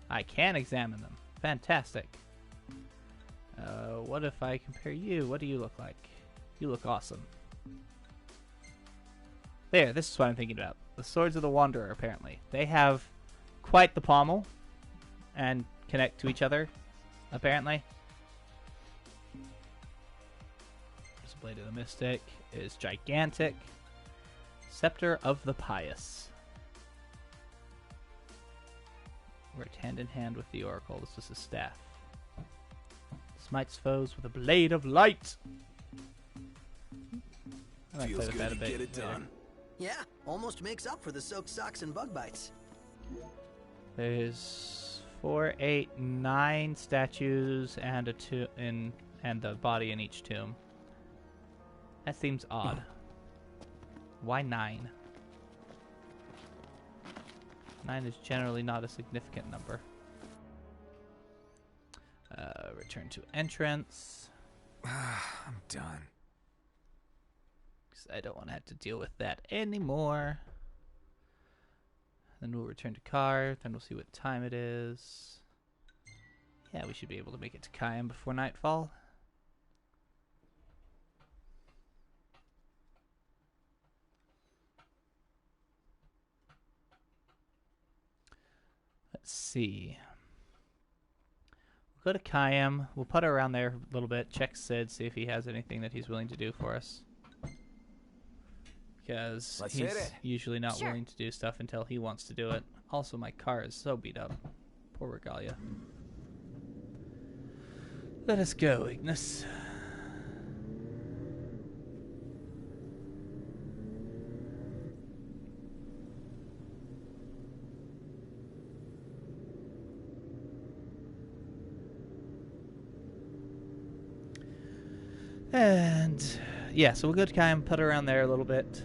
I can examine them. Fantastic. What if I compare you? What do you look like? You look awesome. There, this is what I'm thinking about. The Swords of the Wanderer, apparently. They have quite the pommel and connect to each other, apparently. Blade of the Mystic is gigantic. Scepter of the Pious. Worked hand in hand with the Oracle. This is a staff. Smites foes with a blade of light. I might Feels play with good that a to bit get it later. done. Yeah, almost makes up for the soaked socks and bug bites. There's 4, 8, 9 statues and and the body in each tomb. That seems odd. Why 9? 9 is generally not a significant number. Return to entrance. I'm done. 'Cause I don't want to have to deal with that anymore. Then we'll return to car. Then we'll see what time it is. Yeah, we should be able to make it to Caem before nightfall. Let's see. We'll go to Caem. We'll put around there a little bit. Check Sid, see if he has anything that he's willing to do for us. Because he's usually not willing to do stuff until he wants to do it. Also, my car is so beat up. Poor Regalia. Let us go, Ignis. And yeah, so we'll go to Caem, put around there a little bit,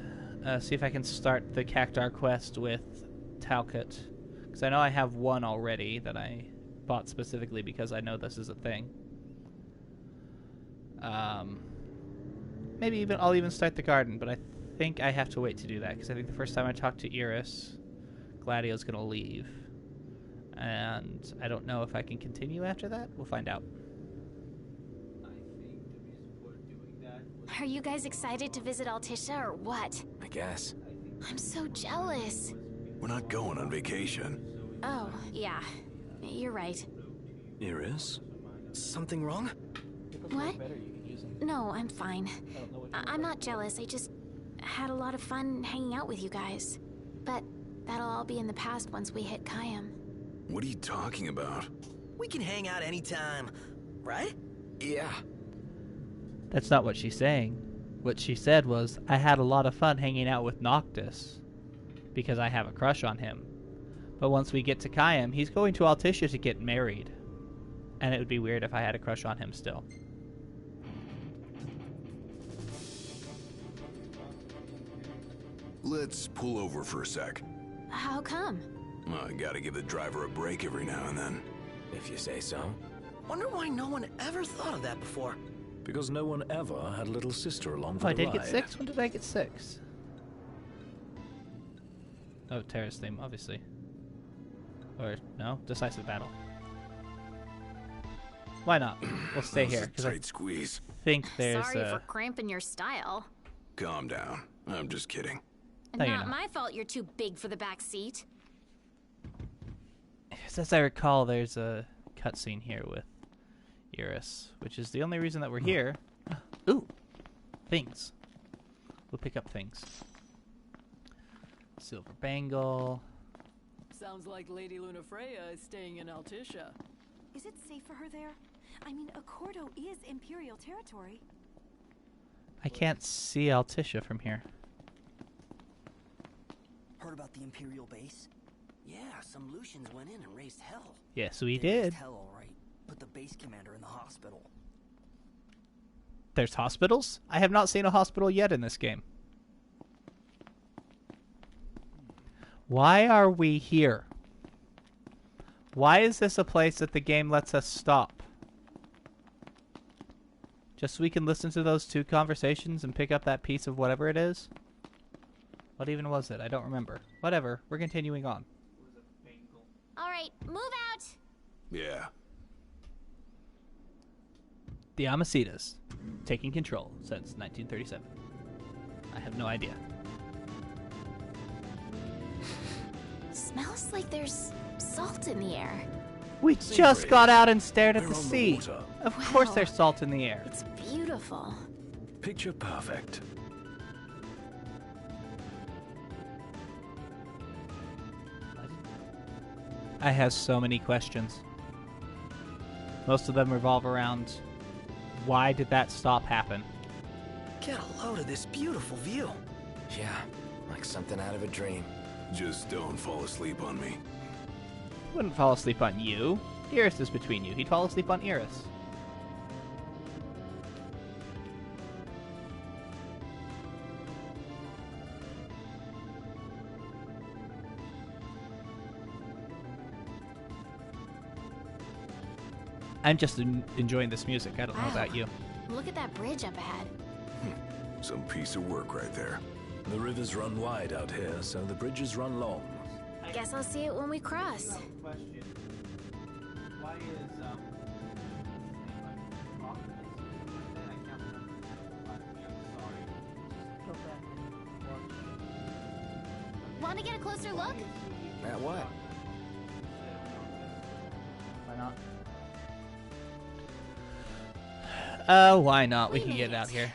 see if I can start the Cactar quest with Talcott, because I know I have one already that I bought specifically because I know this is a thing. Maybe I'll even start the garden, but I think I have to wait to do that because I think the first time I talk to Iris, Gladio's gonna leave, and I don't know if I can continue after that. We'll find out. Are you guys excited to visit Altisha or what? I guess. I'm so jealous. We're not going on vacation. Oh, yeah. You're right. Iris? Something wrong? What? No, I'm fine. I'm not jealous. I just had a lot of fun hanging out with you guys. But that'll all be in the past once we hit Caem. What are you talking about? We can hang out anytime, right? Yeah. That's not what she's saying. What she said was, I had a lot of fun hanging out with Noctis because I have a crush on him. But once we get to Caem, he's going to Altissia to get married. And it would be weird if I had a crush on him still. Let's pull over for a sec. How come? I gotta give the driver a break every now and then. If you say so. Wonder why no one ever thought of that before. Because no one ever had a little sister along Oh, for I the did get ride. 6? When did I get 6? Oh, Terrace theme, obviously. Or, no? Decisive battle. Why not? We'll stay That was here, a because I tight squeeze. think there's Sorry for cramping your style. Calm down. I'm just kidding. No, you're Not not. my fault you're too big for the back seat. As I recall, there's a cutscene here with Iris, which is the only reason that we're here. Ooh! Things. We'll pick up things. Silver bangle. Sounds like Lady Lunafreya is staying in Altissia. Is it safe for her there? I mean, Accordo is Imperial territory. I can't see Altissia from here. Heard about the Imperial base? Yeah, some Lucians went in and raised hell. Yes, we They raised did. hell, all right. Put the base commander in the hospital. There's hospitals? I have not seen a hospital yet in this game. Why are we here? Why is this a place that the game lets us stop? Just so we can listen to those 2 conversations and pick up that piece of whatever it is? What even was it? I don't remember. Whatever. We're continuing on. All right, move out. Yeah. The Amasitas, taking control since 1937. I have no idea. Smells like there's salt in the air. We just got out and stared at We're the on the sea. water. Of course Wow. there's salt in the air. It's beautiful. Picture perfect. I have so many questions. Most of them revolve around why did that stop happen? Get a load of this beautiful view. Yeah, like something out of a dream. Just don't fall asleep on me. Wouldn't fall asleep on you. Iris is between you. He'd fall asleep on Iris. I'm just enjoying this music. I don't know Wow. about you. Look at that bridge up ahead. Some piece of work right there. The rivers run wide out here, so the bridges run long. Guess I'll see it when we cross. Question. Why is Want to get a closer look? At what? Why not? Why not? We can get it out here.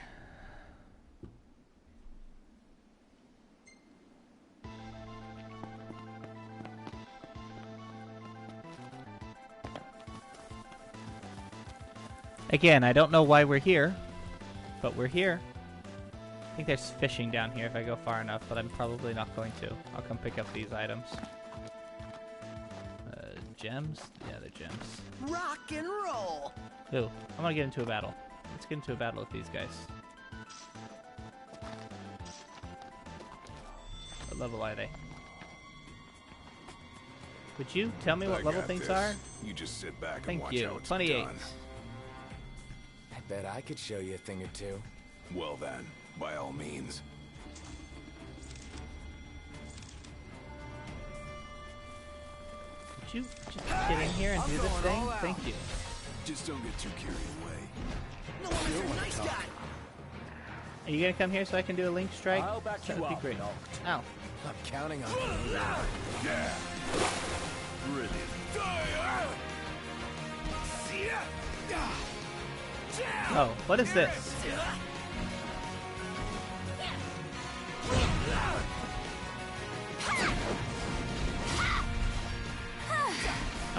Again, I don't know why we're here, but we're here. I think there's fishing down here if I go far enough, but I'm probably not going to. I'll come pick up these items. Gems? Yeah, they're gems. Rock and roll! Ooh, I'm gonna get into a battle. Let's get into a battle with these guys. What level are they? Would you tell me what I level got things this. are? You just sit back and Thank watch you. how it's 28. done. I bet I could show you a thing or two. Well then, by all means. Would you just get in here and do this thing? Thank you. Just don't get too carried away. No, I'm a nice guy. Are you gonna come here so I can do a link strike? I'll back That you would be up, great. Noct. Ow. I'm counting on you. Yeah. Brilliant. Oh, what is this?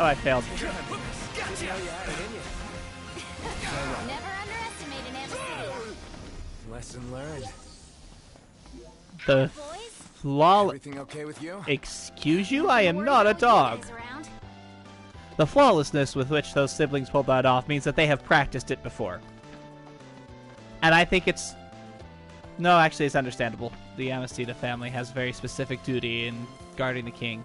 Oh, I failed. Never underestimate an amphibian. Lesson learned. The flaw. Everything okay with you? Excuse you? I am not a dog. The flawlessness with which those siblings pulled that off means that they have practiced it before. And I think it's... No, actually, it's understandable. The Amistita family has very specific duty in guarding the king.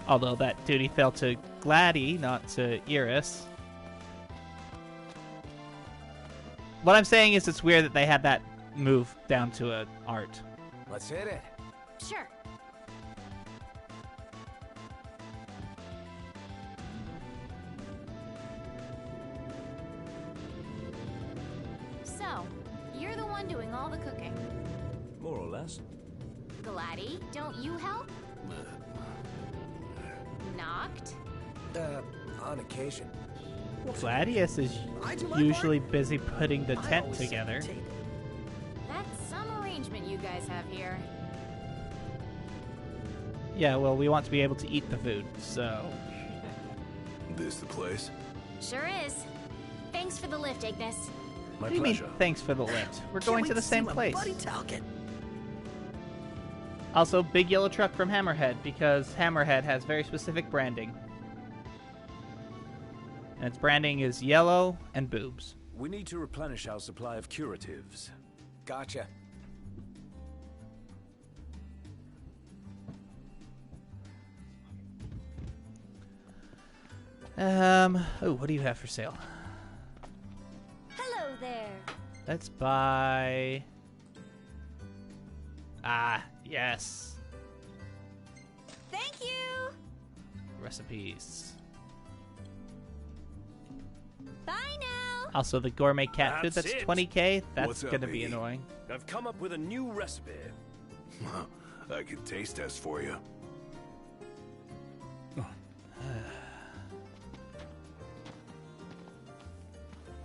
Although that duty fell to Gladdy, not to Iris. What I'm saying is it's weird that they had that move down to an art. Let's hit it. Sure. So, you're the one doing all the cooking. More or less. Gladdy, don't you help? Knocked? On occasion. Gladius is usually busy putting the tent together. That's some arrangement you guys have here. Yeah, well, we want to be able to eat the food, so... This the place? Sure is. Thanks for the lift, Ignis. My What do you mean, pleasure. thanks for the lift? We're going to the same place. Buddy Talcott. Also, big yellow truck from Hammerhead, because Hammerhead has very specific branding. And its branding is yellow and boobs. We need to replenish our supply of curatives. Gotcha. Oh, what do you have for sale? Hello there. Let's buy... Ah, yes. Thank you. Recipes. Bye now. Also, the gourmet cat food, That's that's it. 20k. That's What's up, going to be Iggy? annoying. I've come up with a new recipe. I can taste test for you.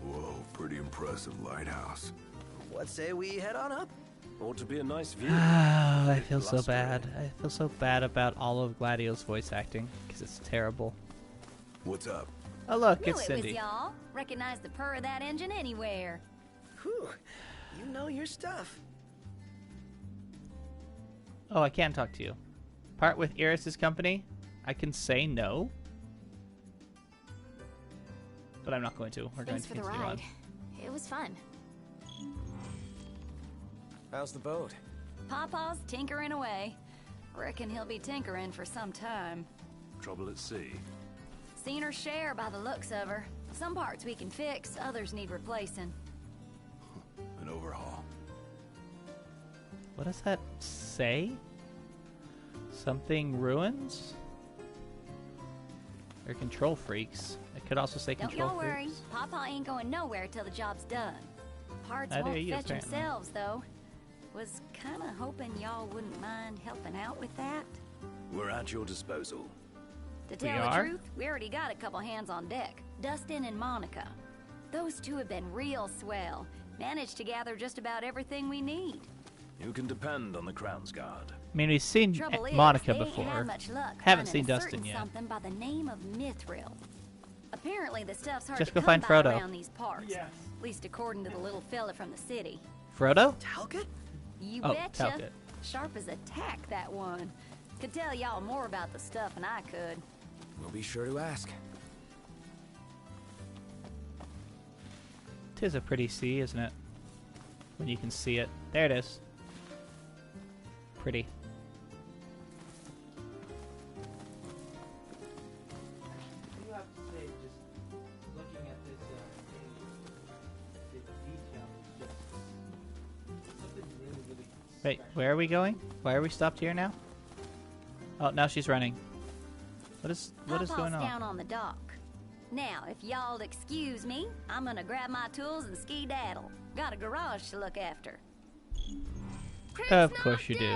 Whoa, pretty impressive lighthouse. What say we head on up? Ought to be a nice view. I feel so Blustery. bad. I feel so bad about all of Gladio's voice acting, because it's terrible. What's up? Oh, look, Knew it's it was Cindy. y'all. Recognize the purr of that engine anywhere. Whew. You know your stuff. Oh, I can talk to you. Part with Iris's company? I can say no. But I'm not going to. We're Thanks going for to the continue ride. It was fun. How's the boat? Pawpaw's tinkering away. Reckon he'll be tinkering for some time. Trouble at sea. Seen her share by the looks of her. Some parts we can fix, others need replacing. An overhaul. What does that say? Something ruins? They're control freaks. It could also say Don't control y'all worry. freaks. Pawpaw ain't going nowhere till the job's done. Parts Neither won't are you, fetch apparently. themselves, though. Was kinda hoping y'all wouldn't mind helping out with that. We're at your disposal. To We tell the are? truth, we already got a couple hands on deck. Dustin and Monica. Those two have been real swell. Managed to gather just about everything we need. You can depend on the Crown's Guard. I mean, we've seen Trouble is, Monica they ain't before. had much luck Haven't finding seen a certain Dustin yet. Something by the name of Mithril. Apparently, the stuff's hard Just to go come find by Frodo. around these parts. At least according to the little fella from the city. Frodo? Talcott? You Oh, betcha. Talcott. Sharp as a tack, that one. Could tell y'all more about the stuff than I could. We'll be sure to ask. Tis a pretty sea, isn't it? When you can see it. There it is. Pretty. I do have to say, just looking at this the detail is just something really, really Wait, special. where are we going? Why are we stopped here now? Oh, now she's running. What is Pawpaw's going on? down on the dock. Now, if y'all'd excuse me, I'm gonna grab my tools and ski-daddle. Got a garage to look after. Of course you do.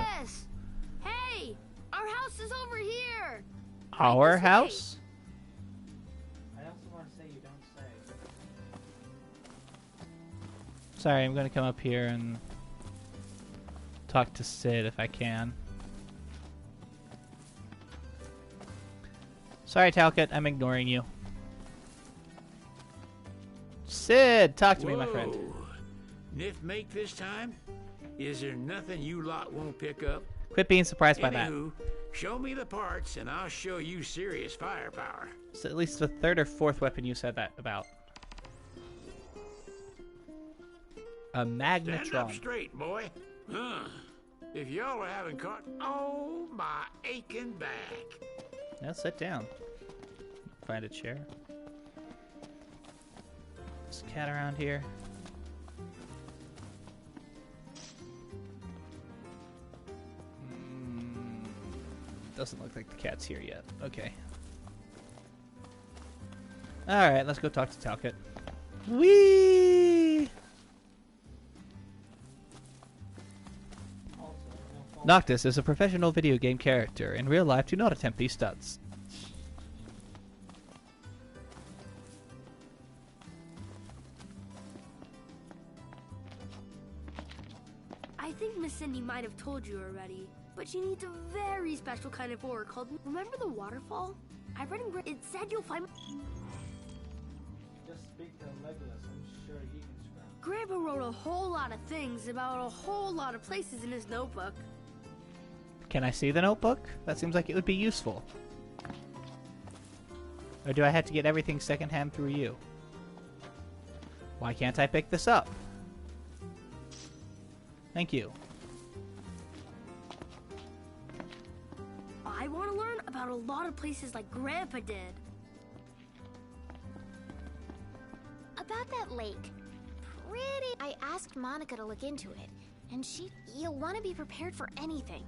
Hey, our house is over here. Our this way. house? I also want to say you don't say. Sorry, I'm going to come up here and talk to Sid if I can. Sorry, Talcott. I'm ignoring you. Sid, talk to me, my friend. Nif make this time? Is there nothing you lot won't pick up? Quit being surprised by that. Anywho, show me the parts and I'll show you serious firepower. It's at least the third or fourth weapon you said that about. A magnetron. Stand up straight, boy. If y'all are having caught... Oh, my aching back. Now sit down. Find a chair. There's a cat around here. Doesn't look like the cat's here yet. Okay. Alright, let's go talk to Talcott. Whee! Noctis is a professional video game character. In real life, do not attempt these stunts. I think Miss Cindy might have told you already, but she needs a very special kind of ore called... Remember the waterfall? I read in... It said you'll find... Just speak to Legolas. I'm sure he can scrap. Grandpa wrote a whole lot of things about a whole lot of places in his notebook. Can I see the notebook? That seems like it would be useful. Or do I have to get everything secondhand through you? Why can't I pick this up? Thank you. I want to learn about a lot of places like Grandpa did. About that lake. I asked Monica to look into it, and you'll want to be prepared for anything.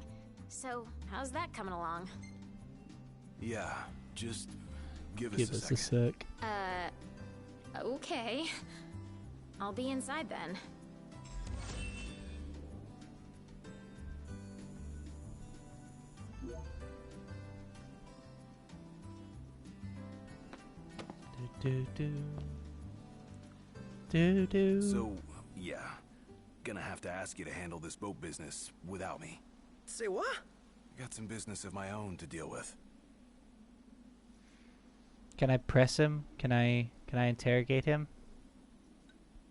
So, how's that coming along? Yeah, just give Give us a sec. Okay. I'll be inside then. So, yeah. Gonna have to ask you to handle this boat business without me. Say what? Got some business of my own to deal with. Can I press him? Can I interrogate him?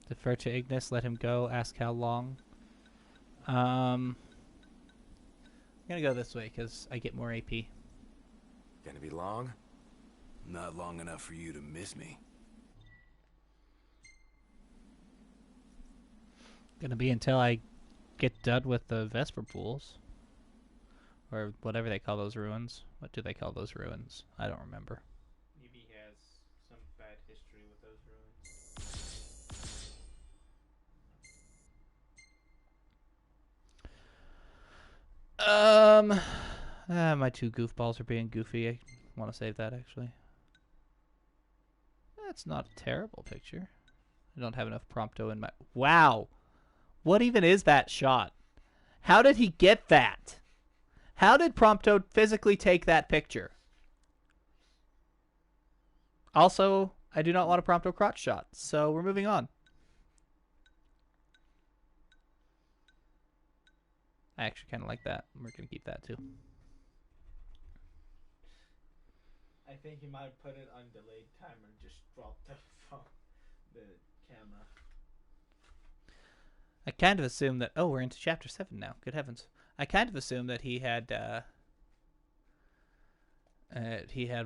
Defer to Ignis, let him go, ask how long. I'm gonna go this way because I get more AP. Gonna be long? Not long enough for you to miss me. Gonna be until I get done with the Vesper pools. Or whatever they call those ruins. What do they call those ruins? I don't remember. Maybe he has some bad history with those ruins. My two goofballs are being goofy. I want to save that, actually. That's not a terrible picture. I don't have enough Prompto in my... Wow! What even is that shot? How did he get that? How did Prompto physically take that picture? Also, I do not want a Prompto crotch shot, so we're moving on. I actually kind of like that. We're going to keep that, too. I think he might have put it on delayed timer and just dropped the phone, the camera. I kind of assumed that... Oh, we're into Chapter 7 now. Good heavens. I kind of assumed that he had...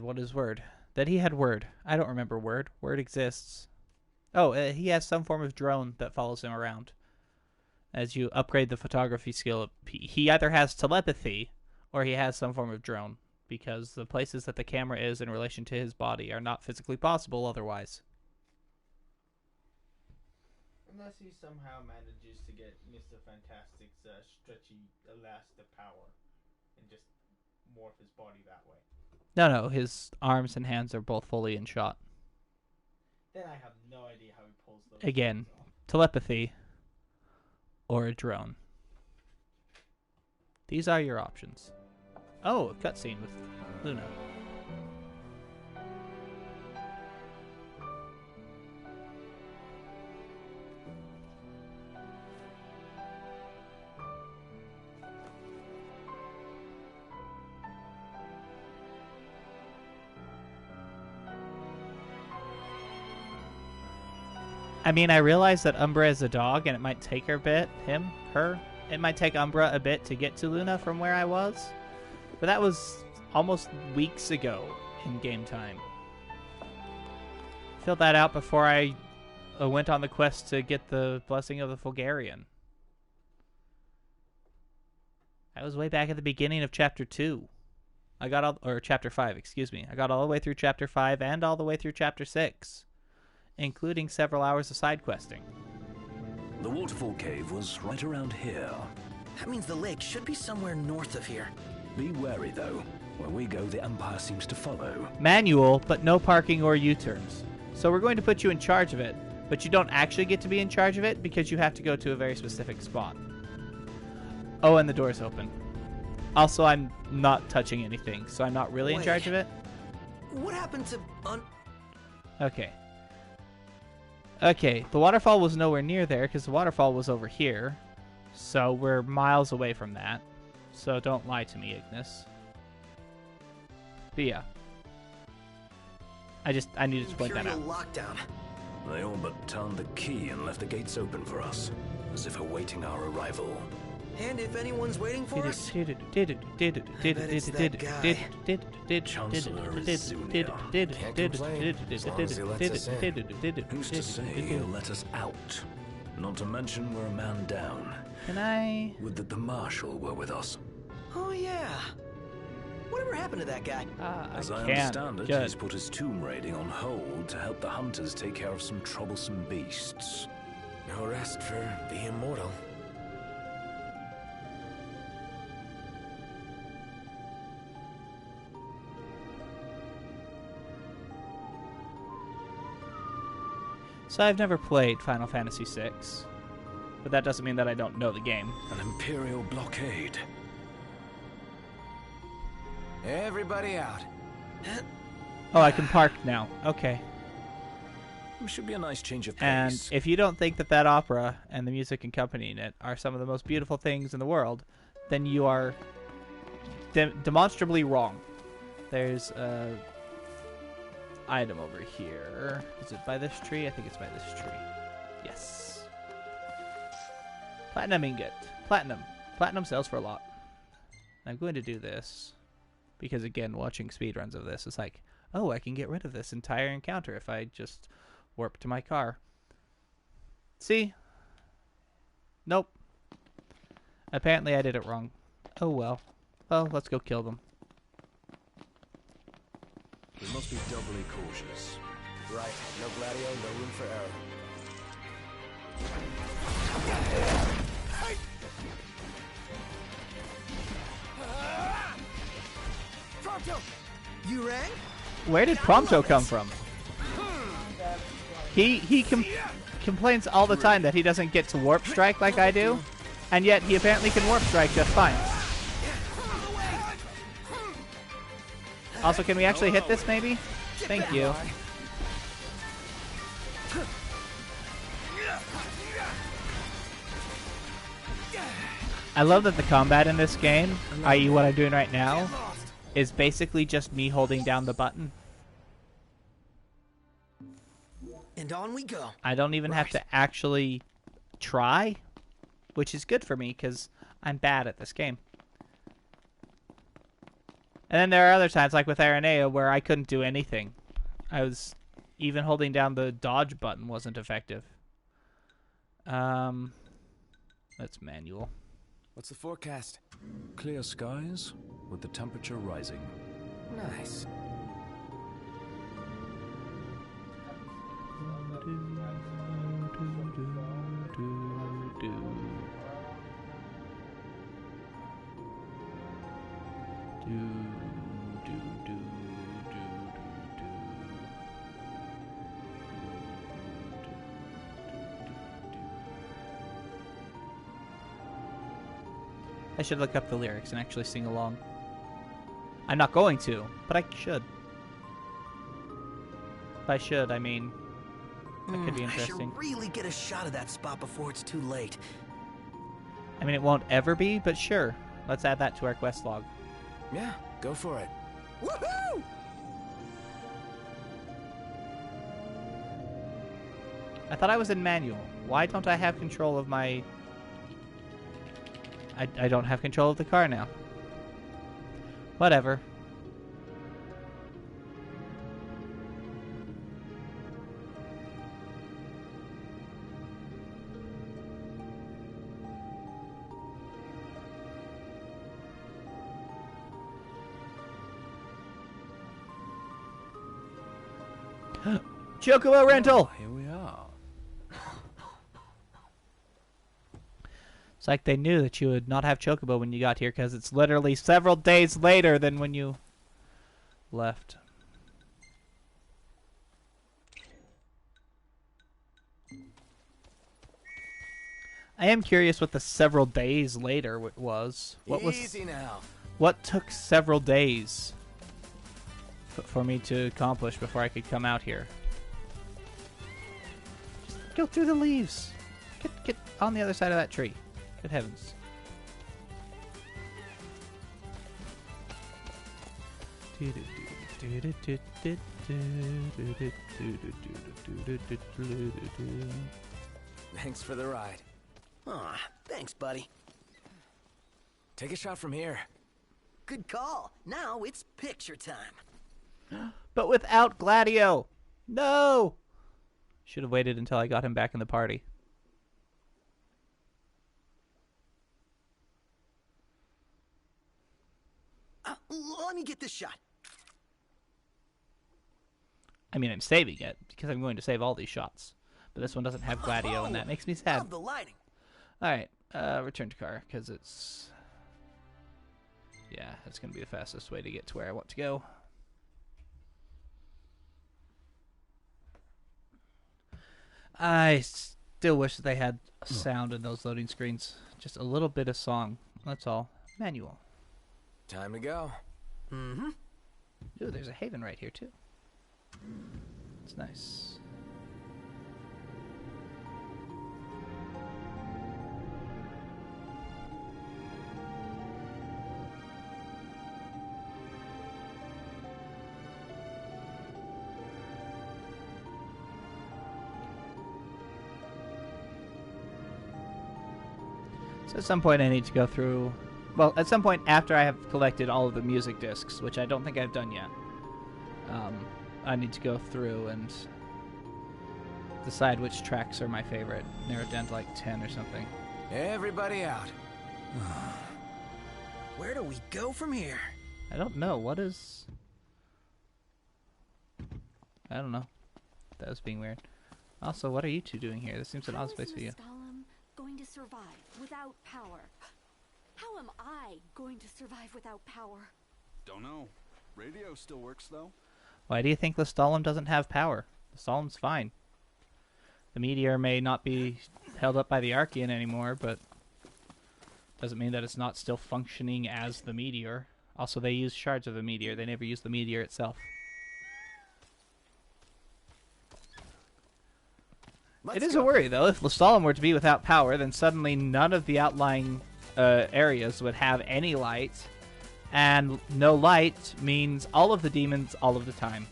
what is word? That he had word. I don't remember word. Word exists. Oh, he has some form of drone that follows him around. As you upgrade the photography skill, he either has telepathy or he has some form of drone. Because the places that the camera is in relation to his body are not physically possible otherwise. Unless he somehow manages to get Mr. Fantastic's stretchy elastic power and just morph his body that way. No, his arms and hands are both fully in shot. Then I have no idea how he pulls those. Again, telepathy or a drone. These are your options. Oh, a cutscene with Luna. I mean, I realize that Umbra is a dog, and it might take her a bit, her. It might take Umbra a bit to get to Luna from where I was. But that was almost weeks ago in game time. Filled that out before I went on the quest to get the Blessing of the Fulgarian. That was way back at the beginning of Chapter 2. Or Chapter 5, excuse me. I got all the way through Chapter 5 and all the way through Chapter 6. Including several hours of side questing. The waterfall cave was right around here. That means the lake should be somewhere north of here. Be wary, though. Where we go, the Empire seems to follow. Manual, but no parking or U-turns. So we're going to put you in charge of it, but you don't actually get to be in charge of it because you have to go to a very specific spot. Oh, and the door's open. Also, I'm not touching anything, so I'm not really in charge of it. What happened to... Okay. Okay, the waterfall was nowhere near there because the waterfall was over here. So we're miles away from that. So don't lie to me, Ignis. But yeah. I needed to point that out. Lockdown. They all but turned the key and left the gates open for us, as if awaiting our arrival. And if anyone's waiting for us, I bet it's that guy. Chancellor is Zunia. Can't complain, as long as he lets us in. Who's to say he'll let us out? Not to mention we're a man down. Can I? Would that the Marshal were with us. Oh yeah. Whatever happened to that guy? As I understand it, he's put his tomb raiding on hold to help the hunters take care of some troublesome beasts. No rest for the immortal. So I've never played Final Fantasy VI, but that doesn't mean that I don't know the game. An Imperial blockade. Everybody out. Oh, I can park now. Okay. It should be a nice change of pace. And if you don't think that that opera and the music accompanying it are some of the most beautiful things in the world, then you are demonstrably wrong. There's a item over here. Is it by this tree? I think it's by this tree. Yes. Platinum ingot. Platinum. Platinum sells for a lot. I'm going to do this because, again, watching speedruns of this is like, oh, I can get rid of this entire encounter if I just warp to my car. See? Nope. Apparently I did it wrong. Oh well. Well, let's go kill them. We must be doubly cautious. Right, no Gladio, no room for error. Prompto! You rang? Where did Prompto come from? He complains all the time that he doesn't get to warp strike like I do, and yet he apparently can warp strike just fine. Also, can we actually hit this maybe? Thank you. I love that the combat in this game, i.e. what I'm doing right now, is basically just me holding down the button. And on we go. I don't even have to actually try, which is good for me because I'm bad at this game. And then there are other times, like with Aranea, where I couldn't do anything. Even holding down the dodge button wasn't effective. That's manual. What's the forecast? Clear skies, with the temperature rising. Nice. I should look up the lyrics and actually sing along. I'm not going to, but I should. By should, I mean that could be interesting. I should really get a shot of that spot before it's too late. I mean, it won't ever be, but sure. Let's add that to our quest log. Yeah, go for it. Woohoo! I thought I was in manual. Why don't I have control of my... I don't have control of the car now. Whatever. Chocobo rental! Here we are. It's like they knew that you would not have Chocobo when you got here, because it's literally several days later than when you left. I am curious what the several days later was. Easy now. What took several days for me to accomplish before I could come out here? Just go through the leaves. Get on the other side of that tree. Good heavens. Thanks for the ride. Aw, thanks, buddy. Take a shot from here. Good call. Now it's picture time. But without Gladio. No! Should have waited until I got him back in the party. Let me get this shot. I mean, I'm saving it because I'm going to save all these shots. But this one doesn't have Gladio, and that makes me sad. Love the lighting. Alright, return to car, because it's... Yeah, that's going to be the fastest way to get to where I want to go. I still wish that they had sound in those loading screens. Just a little bit of song. That's all. Manual. Time to go. Mm-hmm. Ooh, there's a haven right here, too. It's nice. So at some point I need to go through... Well, at some point after I have collected all of the music discs, which I don't think I've done yet, I need to go through and decide which tracks are my favorite. Narrow it down to like 10 or something. Everybody out. Where do we go from here? I don't know. What is... I don't know. That was being weird. Also, what are you two doing here? This seems an odd space for you. Going to survive without power? How am I going to survive without power? Don't know. Radio still works though. Why do you think Lestalem doesn't have power? Lestalem's fine. The meteor may not be held up by the Archean anymore, but doesn't mean that it's not still functioning as the meteor. Also, they use shards of the meteor. They never use the meteor itself. It is a worry, though. If Lestalem were to be without power, then suddenly none of the outlying areas would have any light. And no light means all of the demons all of the time.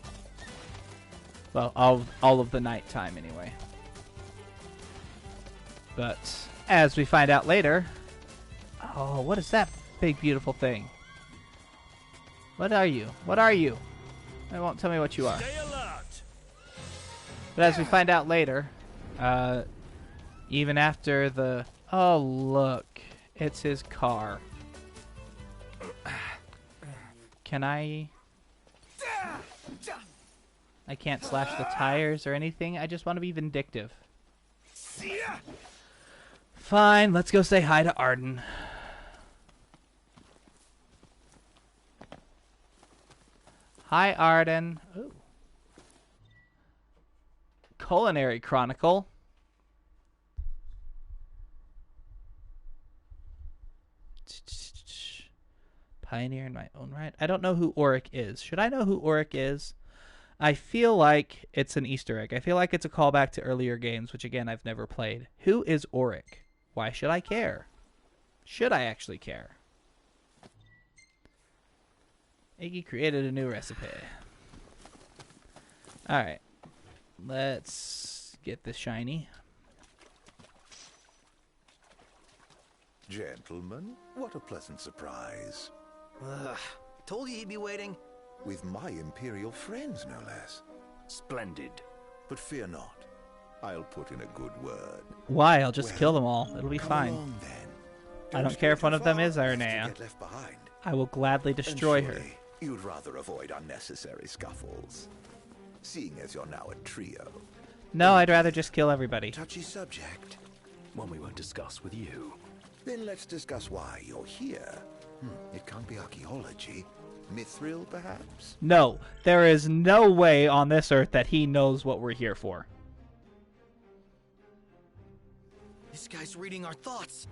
Well, all of the night time, anyway. But, as we find out later... Oh, what is that big, beautiful thing? What are you? What are you? It won't tell me what you are. Stay alert. But as we find out later... even after the... Oh, look. It's his car. Can I... I can't slash the tires or anything. I just want to be vindictive. Fine, let's go say hi to Arden. Hi, Arden. Ooh. Culinary Chronicle. Pioneer in my own right. I don't know who Auric is. Should I know who Auric is? I feel like it's an Easter egg. I feel like it's a callback to earlier games, which again I've never played. Who is Auric? Why should I care? Should I actually care? Iggy created a new recipe. Alright. Let's get this shiny. Gentlemen, what a pleasant surprise. Ugh, told you he'd be waiting. With my Imperial friends, no less. Splendid. But fear not. I'll put in a good word. Why? I'll just kill them all. It'll be fine. Along, I don't care if one of them is Aranea. I will gladly destroy her. You'd rather avoid unnecessary scuffles. Seeing as you're now a trio. No, I'd rather just kill everybody. Touchy subject. One we won't discuss with you. Then let's discuss why you're here. It can't be archaeology. Mithril, perhaps? No, there is no way on this earth that he knows what we're here for. This guy's reading our thoughts.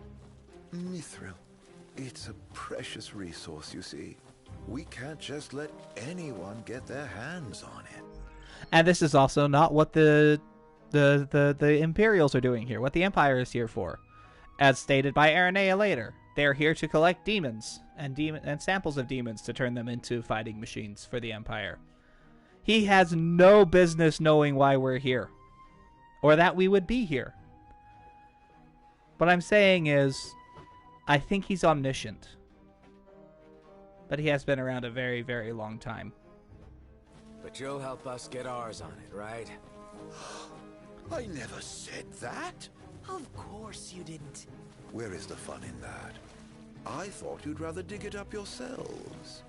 Mithril. It's a precious resource, you see. We can't just let anyone get their hands on it. And this is also not what the Imperials are doing here, what the Empire is here for. As stated by Aranea later, they are here to collect demons and samples of demons to turn them into fighting machines for the Empire. He has no business knowing why we're here, or that we would be here. What I'm saying is, I think he's omniscient, but he has been around a very, very long time. But you'll help us get ours on it, right? I never said that. Of course you didn't. Where is the fun in that? I thought you'd rather dig it up yourselves.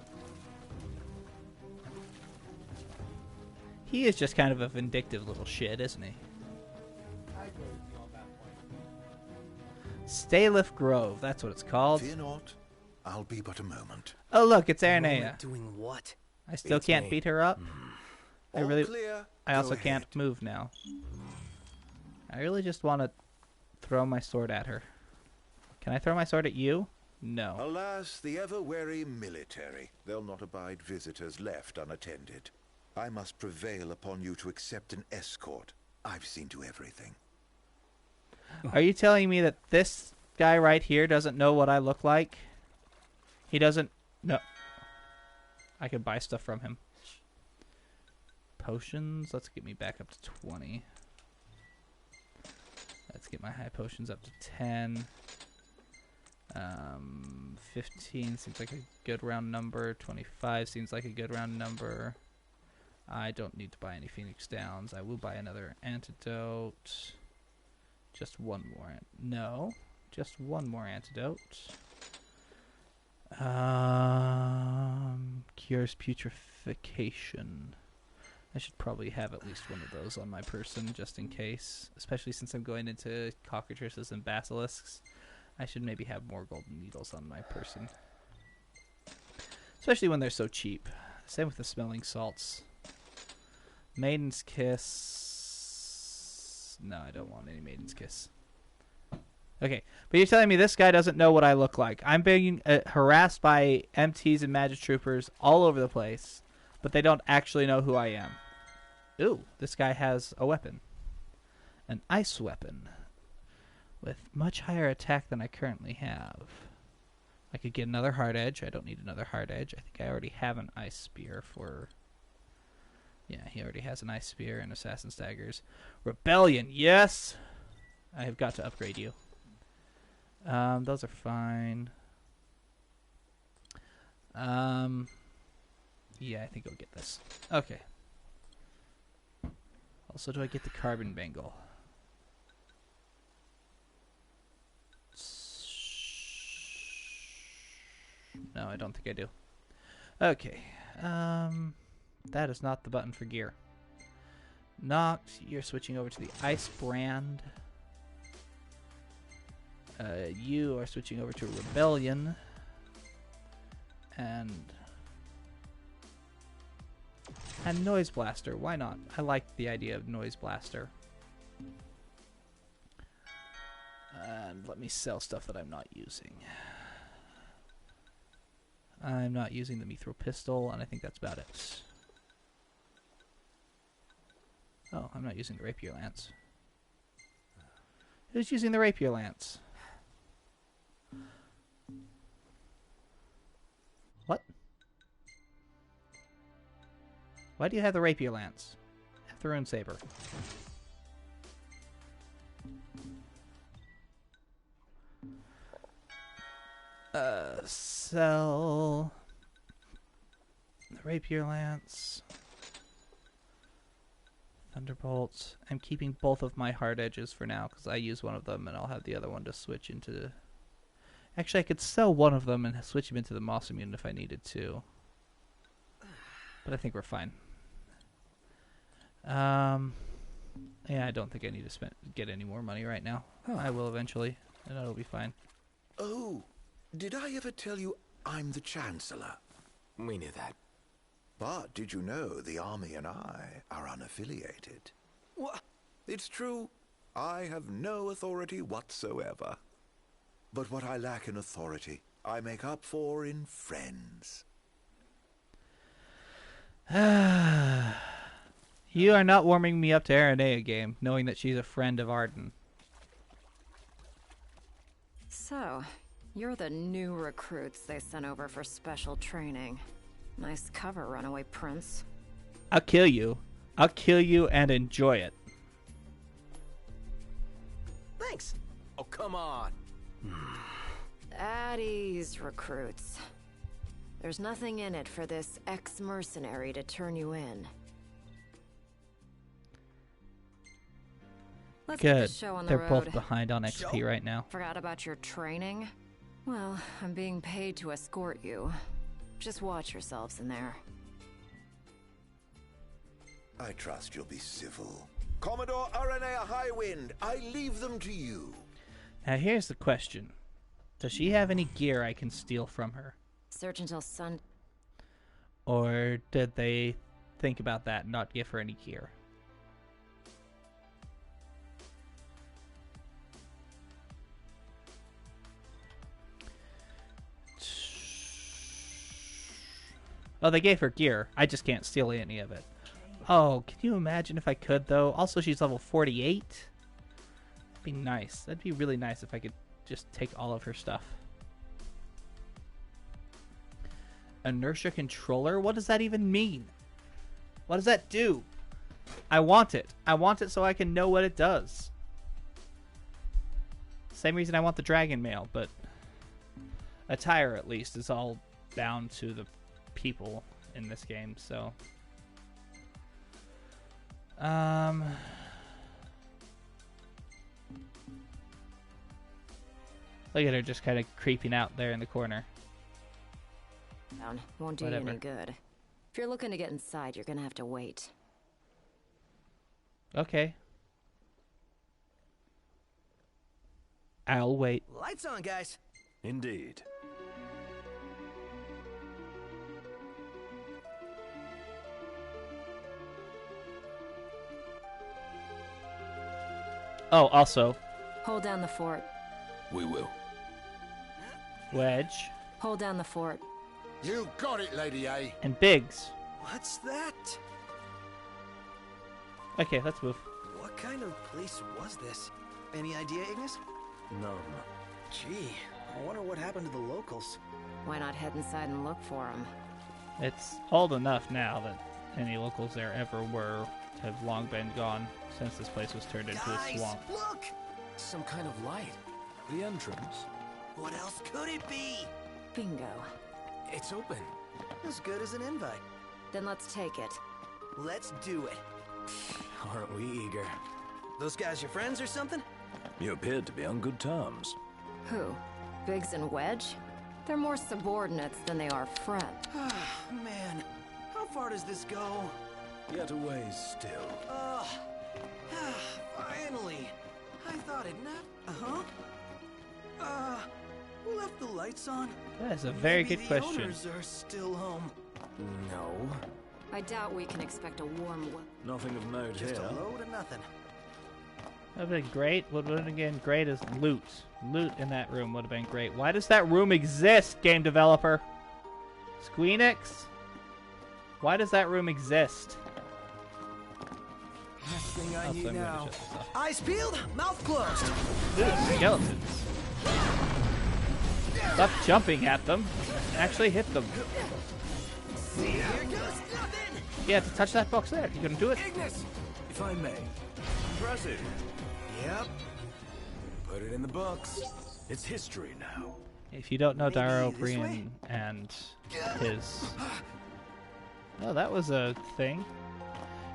He is just kind of a vindictive little shit, isn't he? Staylif Grove, that's what it's called. Fear not. I'll be but a moment. Oh look, it's Aranea. Doing what? I still can't beat her up. I also Go can't move now. I really just want to throw my sword at her. Can I throw my sword at you? No. Alas, the ever-wary military. They'll not abide visitors left unattended. I must prevail upon you to accept an escort. I've seen to everything. Are you telling me that this guy right here doesn't know what I look like? He doesn't... No. I can buy stuff from him. Potions. Let's get me back up to 20. Let's get my high potions up to 10. 15 seems like a good round number. 25 seems like a good round number. I don't need to buy any Phoenix Downs. I will buy another antidote. Just one more. No. Just one more antidote. Cures putrefaction. I should probably have at least one of those on my person, just in case. Especially since I'm going into cockatrices and basilisks. I should maybe have more golden needles on my person. Especially when they're so cheap. Same with the smelling salts. Maiden's Kiss. No, I don't want any Maiden's Kiss. Okay, but you're telling me this guy doesn't know what I look like. I'm being harassed by MTs and magic troopers all over the place, but they don't actually know who I am. Ooh, this guy has a weapon. An ice weapon. With much higher attack than I currently have. I could get another hard edge. I don't need another hard edge. I think I already have an ice spear for... Yeah, he already has an ice spear and assassin's daggers. Rebellion, yes! I have got to upgrade you. Those are fine. Yeah, I think I'll get this. Okay. Also, do I get the carbon bangle? No, I don't think I do. Okay. That is not the button for gear. Noct, you're switching over to the ice brand. You are switching over to Rebellion. And Noise Blaster. Why not? I like the idea of Noise Blaster. And let me sell stuff that I'm not using. I'm not using the Mithril Pistol, and I think that's about it. Oh, I'm not using the Rapier Lance. Who's using the Rapier Lance? What? Why do you have the Rapier Lance? Have the Rune Saber. Sell the rapier lance. Thunderbolts. I'm keeping both of my hard edges for now because I use one of them and I'll have the other one to switch into. Actually, I could sell one of them and switch him into the Moss Immune if I needed to. But I think we're fine. Yeah, I don't think I need to get any more money right now. I will eventually, and it'll be fine. Oh, did I ever tell you I'm the Chancellor? We knew that. But did you know the army and I are unaffiliated? What? It's true. I have no authority whatsoever. But what I lack in authority, I make up for in friends. You are not warming me up to Aranea game, knowing that she's a friend of Arden. So, you're the new recruits they sent over for special training. Nice cover, runaway prince. I'll kill you. I'll kill you and enjoy it. Thanks. Oh, come on. At ease, recruits. There's nothing in it for this ex-mercenary to turn you in. Let's get Good. this show on the They're road. both behind on XP right now. Forgot about your training? Well, I'm being paid to escort you. Just watch yourselves in there. I trust you'll be civil. Commodore Aranea Highwind, I leave them to you. Now here's the question. Does she have any gear I can steal from her? Search until sun... Or did they think about that and not give her any gear? Oh, they gave her gear. I just can't steal any of it. Oh, can you imagine if I could, though? Also, she's level 48. That'd be nice. That'd be really nice if I could just take all of her stuff. Inertia controller? What does that even mean? What does that do? I want it. I want it so I can know what it does. Same reason I want the dragon mail, but attire, at least, is all bound to the people in this game, so look at her just kind of creeping out there in the corner. Won't do Whatever. you any good. If you're looking to get inside, you're gonna have to wait. Okay, I'll wait. Lights on, guys. Indeed. Oh, also, Hold down the fort. We will. Wedge Hold down the fort. You got it, Lady A. and Biggs. What's that? Okay, let's move. What kind of place was this? Any idea, Ignis? None. Gee, I wonder what happened to the locals. Why not head inside and look for him? It's old enough now that any locals there ever were have long been gone since this place was turned into a swamp. Look! Some kind of light. The entrance. What else could it be? Bingo. It's open. As good as an invite. Then let's take it. Let's do it. Aren't we eager? Those guys your friends or something? You appeared to be on good terms. Who? Biggs and Wedge? They're more subordinates than they are friends. Man, how far does this go? Yet a ways still. Finally. I thought it not. Who left the lights on? That is a very Maybe good the question. owners are still home. No. I doubt we can expect a warm Nothing of note Just here. a load of nothing. That would have been great. What would have been great is loot. Loot in that room would have been great. Why does that room exist, game developer? Squeenix? Why does that room exist? Last thing I Also, need I'm gonna now. shut this off. Eyes peeled, mouth closed. Dude, skeletons. Stop jumping at them. Actually hit them. Here goes nothing. You had to touch that box there. You couldn't do it. Ignis! If I may. Impressive. Yep. Put it in the books. It's history now. If you don't know Dara O'Brien and his... Oh, that was a thing.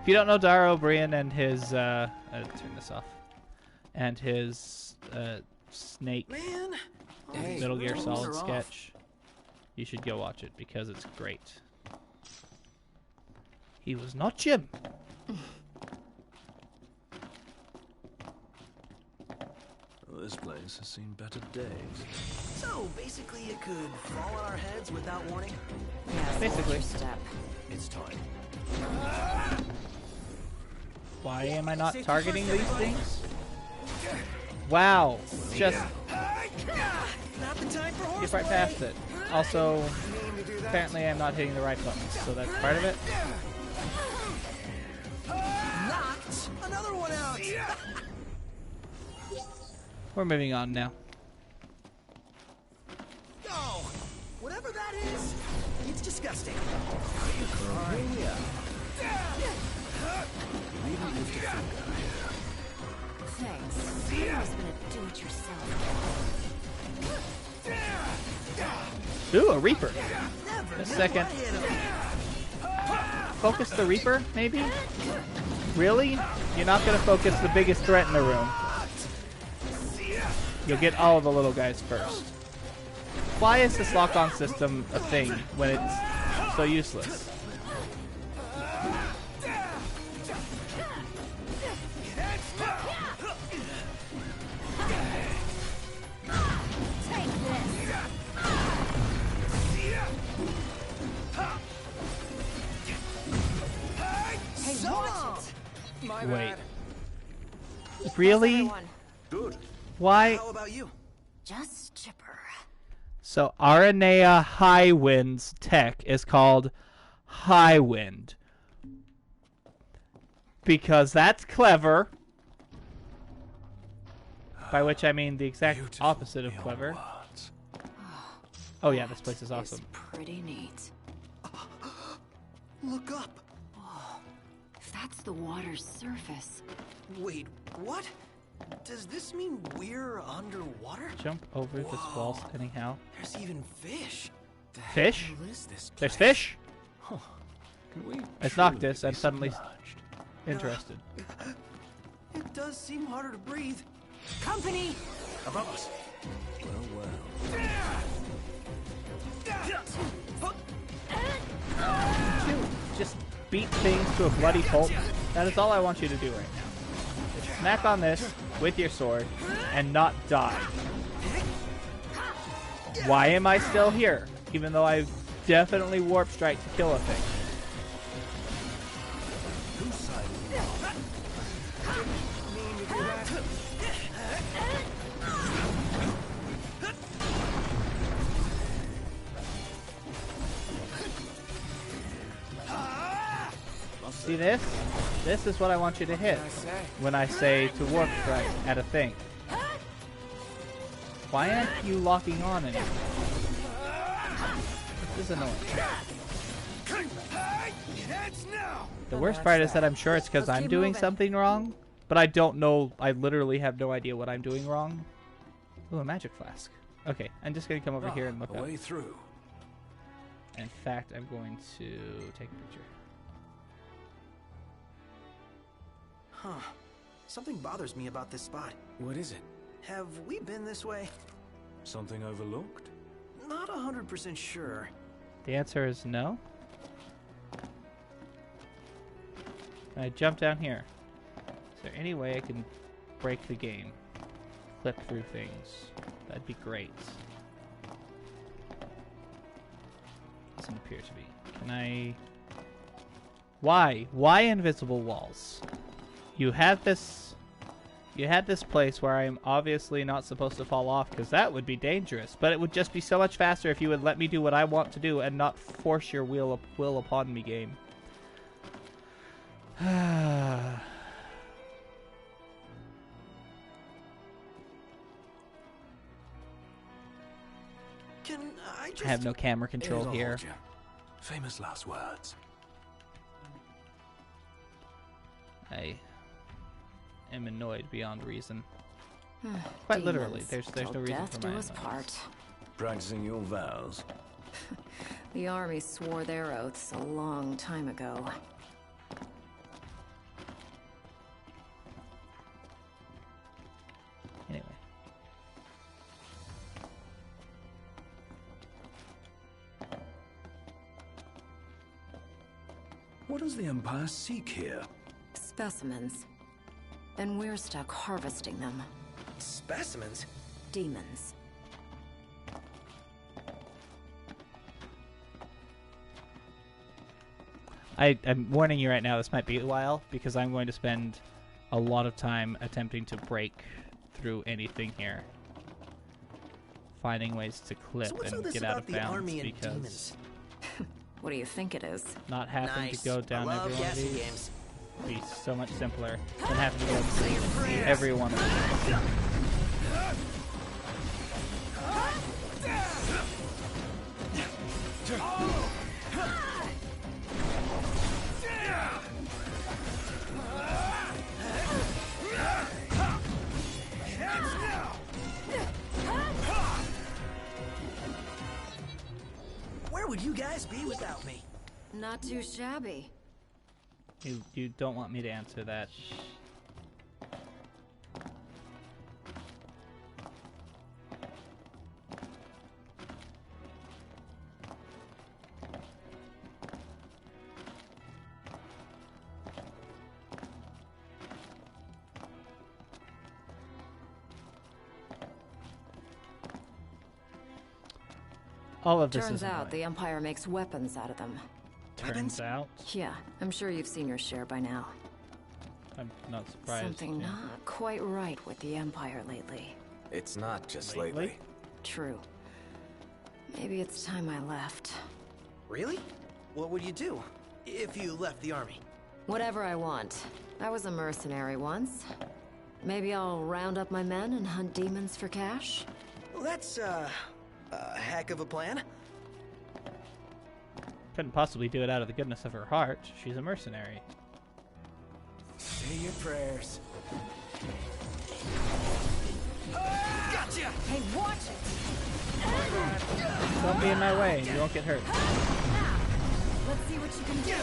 If you don't know Dara O'Brien and his... turn this off. And his Snake Metal Gear Solid sketch, you should go watch it because it's great. He was not Jim. Well, this place has seen better days. So basically, it could fall on our heads without warning. Yeah, basically. Step. It's time. Why am I not targeting these things? Wow, just get right past it. Also, apparently I'm not hitting the right buttons, so that's part of it. Knocked another one out. We're moving on now. Oh, whatever that is, it's disgusting. Thanks. I was gonna do it yourself. Ooh, a Reaper. A second. Focus the Reaper, maybe? Really? You're not going to focus the biggest threat in the room. You'll get all of the little guys first. Why is this lock-on system a thing when it's so useless? Wait. Really? Good. Why? How about you? Just chipper. So Aranea High Wind's tech is called High Wind. Because that's clever. By which I mean the exact opposite of clever. Oh yeah, this place is awesome. Pretty neat. Look up. If that's the water's surface. Wait, what? Does this mean we're underwater? Jump over this wall anyhow. There's even fish. Fish? What is this place? There's fish? Huh. Can we It's Noctis. I'm suddenly interested. It does seem harder to breathe. Company! Above us. Just beat things to a bloody pulp. That is all I want you to do right now. Just smack on this with your sword and not die. Why am I still here? Even though I've definitely warp strike to kill a thing. See this? This is what I want you to hit when I say to warp strike at a thing. Why aren't you locking on anymore? This is annoying. The worst part is that I'm sure it's because I'm doing something wrong, but I don't know. I literally have no idea what I'm doing wrong. Ooh, a magic flask. Okay, I'm just going to come over here and look up. Way through. In fact, I'm going to take a picture. Huh. Something bothers me about this spot. What is it? Have we been this way? Something overlooked? Not 100% sure. The answer is no. Can I jump down here? Is there any way I can break the game? Clip through things. That'd be great. Doesn't appear to be. Can I... Why? Why invisible walls? You had this place where I'm obviously not supposed to fall off because that would be dangerous. But it would just be so much faster if you would let me do what I want to do and not force your will upon me, game. Can I just... I have no camera control here. Famous last words. I am annoyed beyond reason. Quite literally. Demons, There's no till reason death for do my us part. Practicing your vows. The army swore their oaths a long time ago. Anyway. What does the Empire seek here? Specimens. And we're stuck harvesting them. Specimens? Demons. I'm warning you right now, this might be a while, because I'm going to spend a lot of time attempting to break through anything here. Finding ways to clip and get out of bounds, because What do you think it is? not having to go down I love every one of guessing these games. would be so much simpler than having to go through every one of them. Where would you guys be without me? Not too shabby. You don't want me to answer that. All of this Turns is out annoying. the Empire makes weapons out of them. Turns out. Yeah, I'm sure you've seen your share by now. I'm not surprised. Something yeah. not quite right with the Empire lately. It's not just lately. True. Maybe it's time I left. Really? What would you do if you left the army? Whatever I want. I was a mercenary once. Maybe I'll round up my men and hunt demons for cash? Well, that's, a heck of a plan. Couldn't possibly do it out of the goodness of her heart. She's a mercenary. Say your prayers. Gotcha! Hey, watch it! Don't be in my way. You won't get hurt. Let's see what you can do.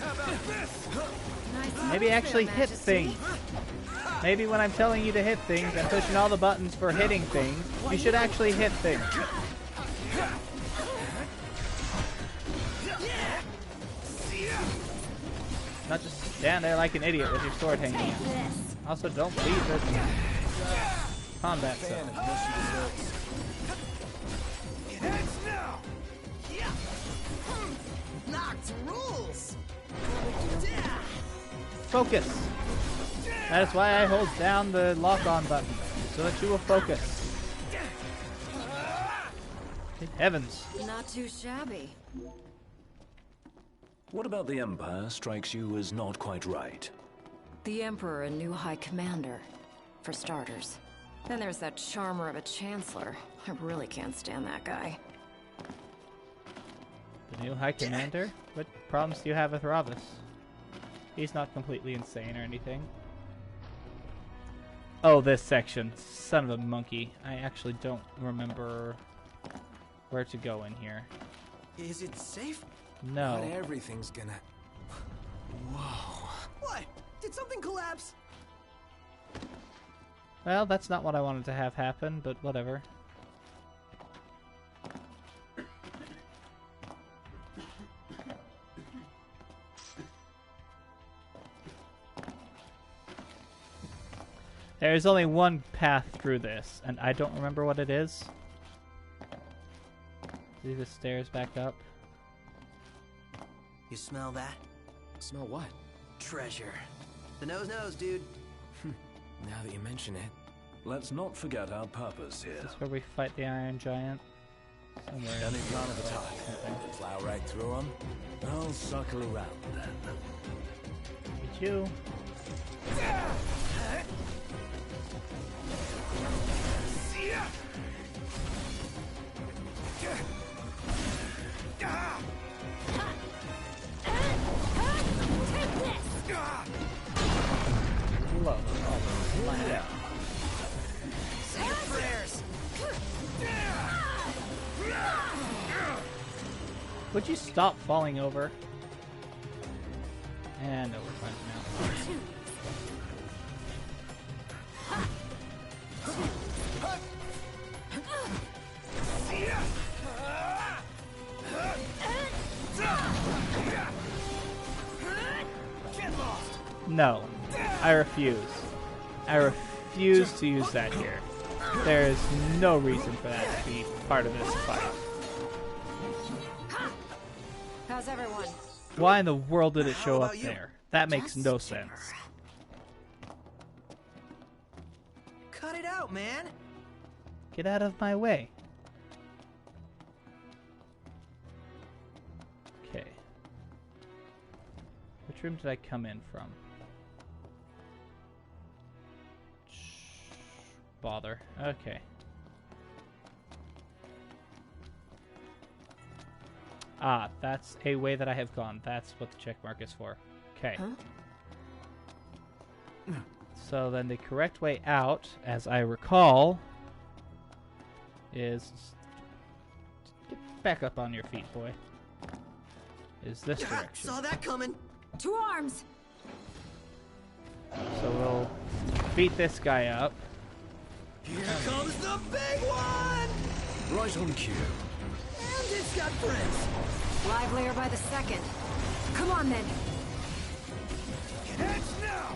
How about this? Nice Maybe work actually there, hit Majesty. things. Maybe when I'm telling you to hit things and pushing all the buttons for hitting things, you should actually hit things. Not just stand there like an idiot with your sword hanging out. Also, don't leave the combat zone. Heads now! Knocked rules! Focus. That is why I hold down the lock-on button, so that you will focus. Good heavens. Not too shabby. What about the Empire strikes you as not quite right? The Emperor and new High Commander, for starters. Then there's that charmer of a Chancellor. I really can't stand that guy. The new High Commander? What problems do you have with Ravus? He's not completely insane or anything. Oh, this section. Son of a monkey. I actually don't remember where to go in here. Is it safe? No. Not everything's gonna... Whoa. What? Did something collapse? Well, that's not what I wanted to have happen, but whatever. There is only one path through this, and I don't remember what it is. See the stairs back up? You smell that? Smell what? Treasure. The nose, dude. Now that you mention it. Let's not forget our purpose here. Is this where we fight the Iron Giant? Somewhere. Any plan of attack? Plow right through them? I'll circle around then. Meet you. Would you stop falling over? And no, we're fine now. No, I refuse. I refuse to use that here. There is no reason for that to be part of this fight. How's everyone? Why in the world did it show up there? That makes no sense. Cut it out, man. Get out of my way. Okay. Which room did I come in from? Bother. Okay. Ah, that's a way that I have gone. That's what the check mark is for. Okay. Huh? So then the correct way out, as I recall, is... Get back up on your feet, boy. Is this direction. Saw that coming. To arms! So we'll beat this guy up. Here comes the big one! Right on cue. And it's got friends. Livelier by the second. Come on, then. Catch now!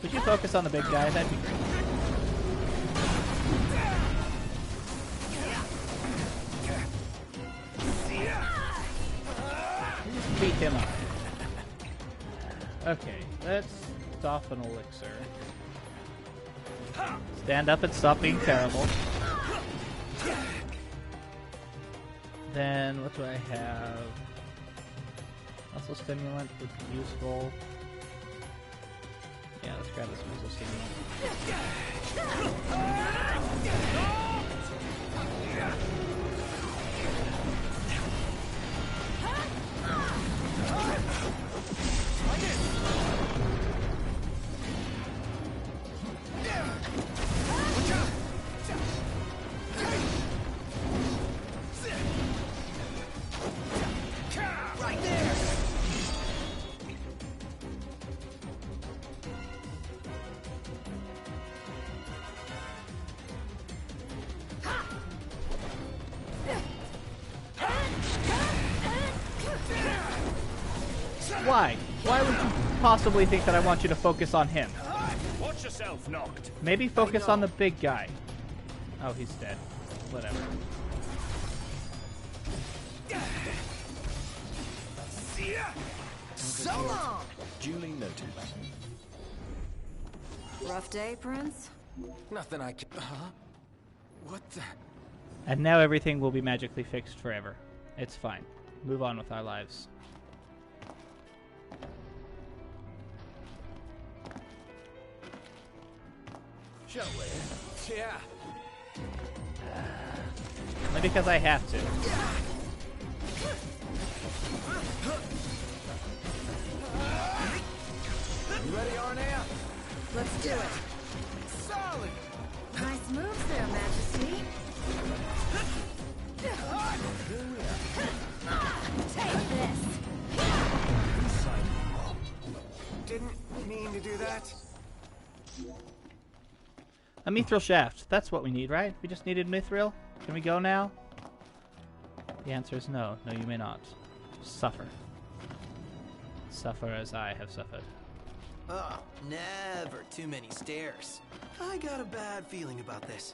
Would you focus on the big guy? That'd be great. Just beat him up. Okay, let's stop an elixir. Stand up and stop being terrible. Then, what do I have? Muscle stimulant would be useful. Yeah, let's grab this muscle stimulant. Right there! Why? Why would you possibly think that I want you to focus on him? Watch yourself, knocked. Maybe focus on the big guy. Oh, he's dead. Whatever. So long! Duly noted. Rough day, Prince? Nothing I can... Huh? What the... And now everything will be magically fixed forever. It's fine. Move on with our lives. Shall we? Yeah. Only because I have to. You ready, Aranea? Let's do it. Solid! Nice moves there, Majesty. Take this. Didn't mean to do that. A mithril shaft. That's what we need, right? We just needed mithril. Can we go now? The answer is no. No, you may not. Suffer. Suffer as I have suffered. Oh, never too many stairs. I got a bad feeling about this.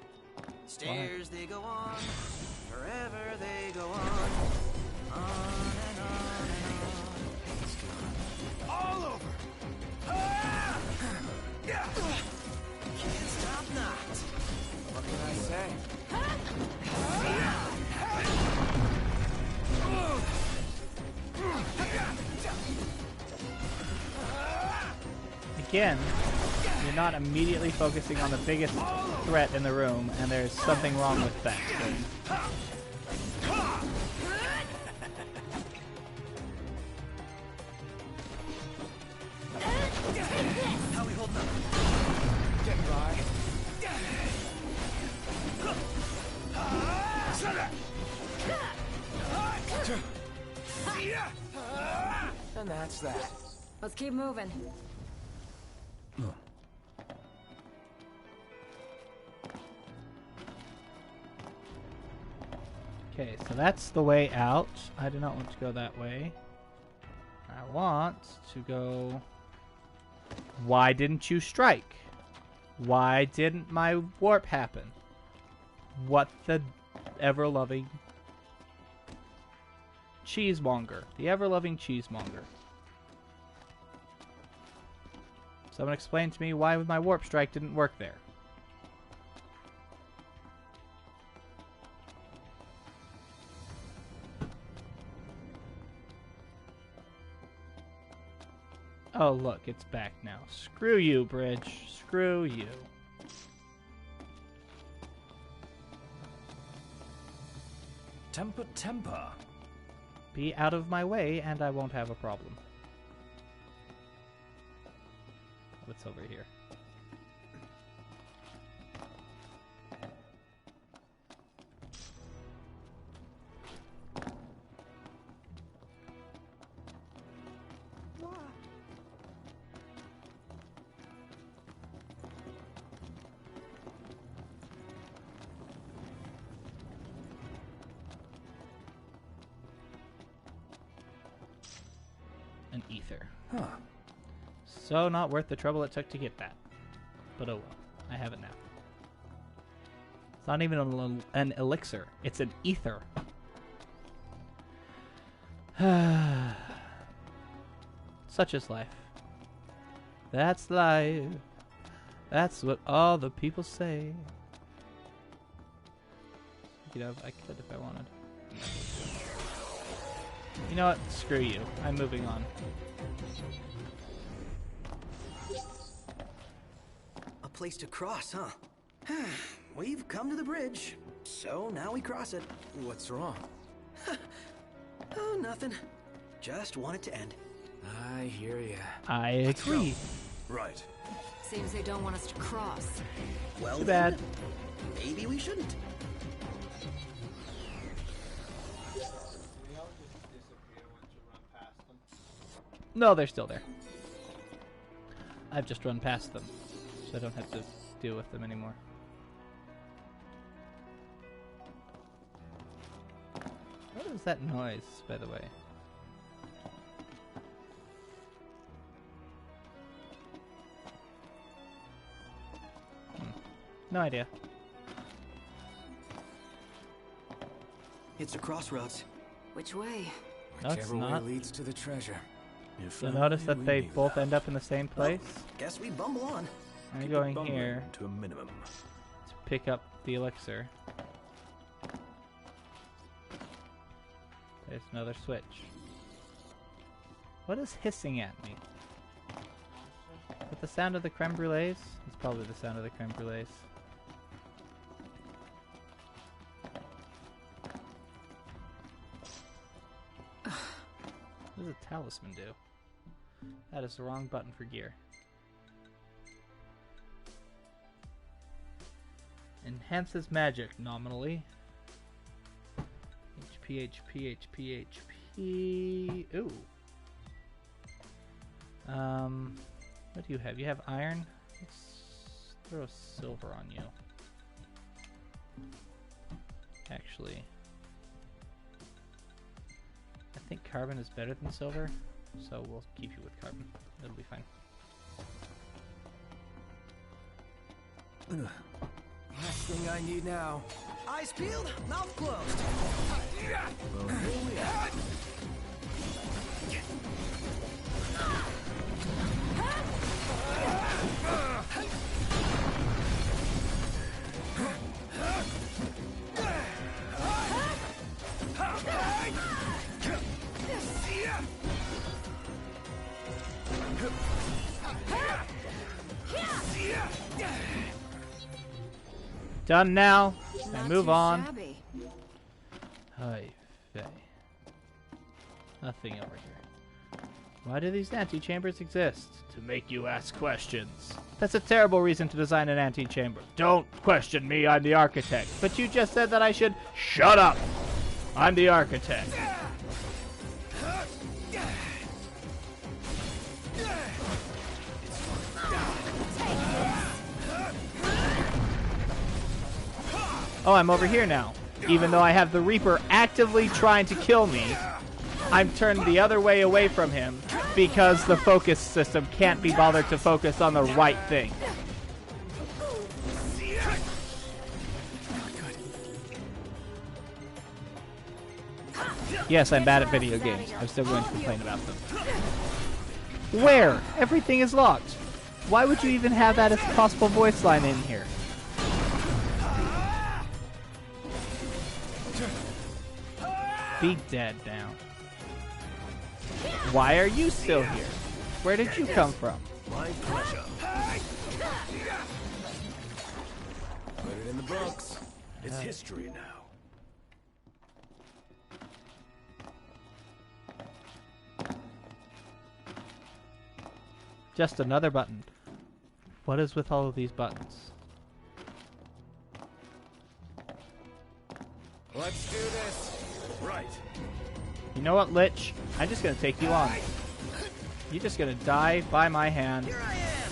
Stairs, they go on. Forever they go on. On and on and on. All over! Can't stop not. What can I say? Again, you're not immediately focusing on the biggest threat in the room, and there's something wrong with that thing. How we holding up? Get by. And that's that. Let's keep moving. Okay, so that's the way out. I do not want to go that way. I want to go... Why didn't you strike? Why didn't my warp happen? What the ever-loving... cheesemonger. The ever-loving cheesemonger. Someone explain to me why my warp strike didn't work there. Oh, look, it's back now. Screw you, bridge. Screw you. Temper, temper. Be out of my way, and I won't have a problem. What's over here? An ether. Huh. So not worth the trouble it took to get that. But oh well. I have it now. It's not even an elixir. It's an ether. Such is life. That's life. That's what all the people say. You know, I could if I wanted. You know what? Screw you. I'm moving on. A place to cross, huh? We've come to the bridge, so now we cross it. What's wrong? Oh, nothing. Just want it to end. I hear ya. I agree. Right. Seems they don't want us to cross. Well, too bad. Maybe we shouldn't. No, they're still there. I've just run past them, so I don't have to deal with them anymore. What is that noise, by the way? No idea. It's a crossroads. Which way? No, it's Whichever way not. leads to the treasure. You'll notice that they both end up in the same place. Guess we bumble on. I'm going here to a minimum. to pick up the elixir. There's another switch. What is hissing at me? Is it the sound of the creme brulees? It's probably the sound of the creme brulees. What does a talisman do? That is the wrong button for gear. Enhances magic nominally. HP, HP, HP, HP. Ooh. What do you have? You have iron? Let's throw silver on you. Actually, I think carbon is better than silver, so we'll keep you with carbon. It'll be fine. Last thing I need now. Eyes peeled, mouth closed. Well, here we are. Done now. Not I move too on. shabby. Hi, Faye. Nothing over here. Why do these antechambers exist? To make you ask questions. That's a terrible reason to design an antechamber. Don't question me, I'm the architect. But you just said that I should shut up. I'm the architect. Oh, I'm over here now. Even though I have the Reaper actively trying to kill me, I'm turned the other way away from him because the focus system can't be bothered to focus on the right thing. Yes, I'm bad at video games. I'm still going to complain about them. Where? Everything is locked. Why would you even have that as a possible voice line in here? Be dead now. Why are you still here? Where did you come from? My pleasure. Put it in the books. It's history now. Just another button. What is with all of these buttons? Let's do this. Right. You know what, Lich? I'm just gonna take you on. You're just gonna die by my hand,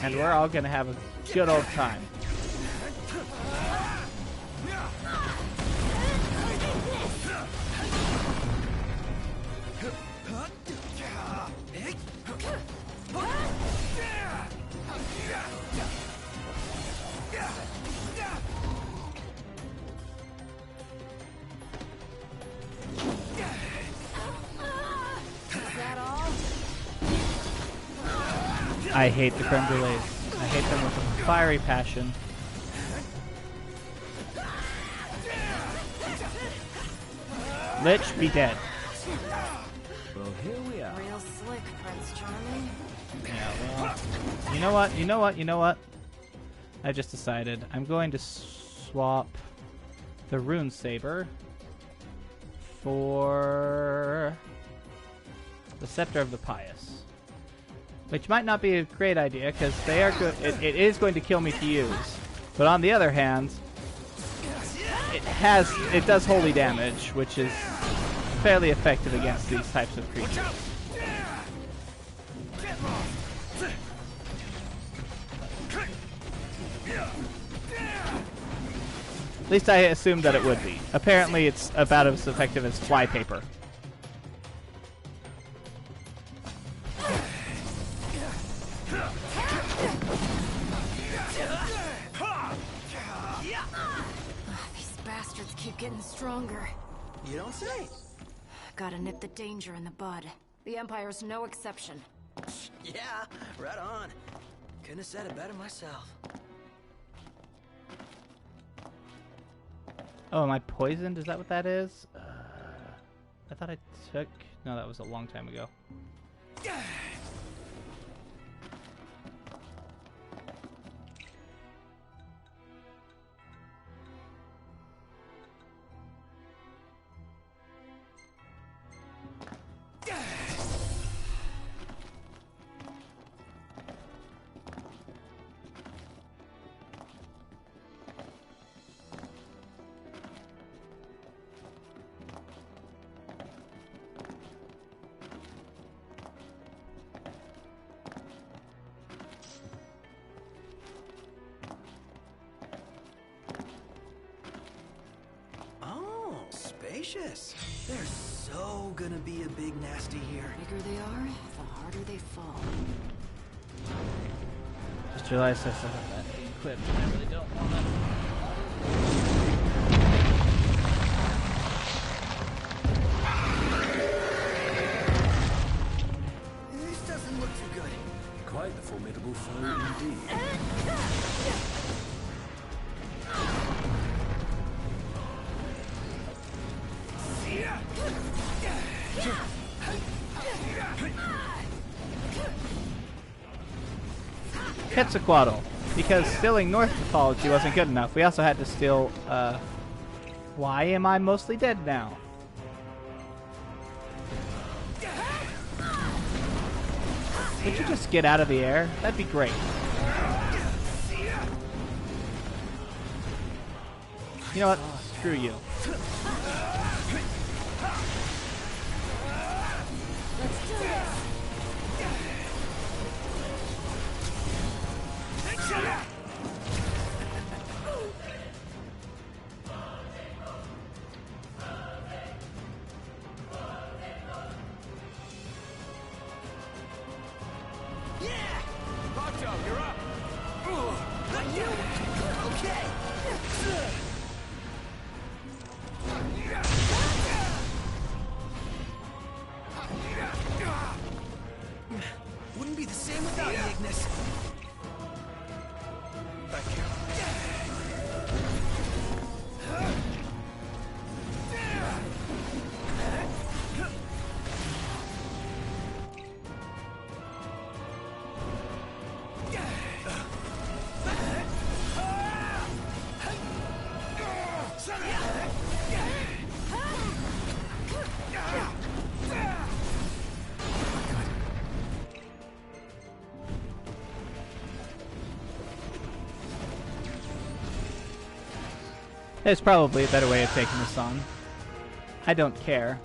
and we're all gonna have a good old time. I hate the creme brulees. I hate them with a fiery passion. Lich, be dead. Well, here we are. Real slick, Prince Charming. Yeah, well, you know what? You know what? You know what? I just decided I'm going to swap the rune saber for the scepter of the pious. Which might not be a great idea, because they are good. It is going to kill me to use, but on the other hand, it does holy damage, which is fairly effective against these types of creatures. At least I assumed that it would be. Apparently, it's about as effective as flypaper. Getting stronger. You don't say. Gotta nip the danger in the bud. The Empire's no exception. Yeah, right on. Couldn't have said it better myself. Oh, am I poisoned? Is that what that is? I thought I took... No, that was a long time ago. Spacious. There's so gonna be a big nasty here. The bigger they are, the harder they fall. Just realized I still have that equipped. I really don't want it. This doesn't look too good. Quite the formidable foe indeed. Quetzalcoatl. Because stealing North mythology wasn't good enough, we also had to steal, why am I mostly dead now? Would you just get out of the air? That'd be great. You know what? Screw you. There's probably a better way of taking this on. I don't care.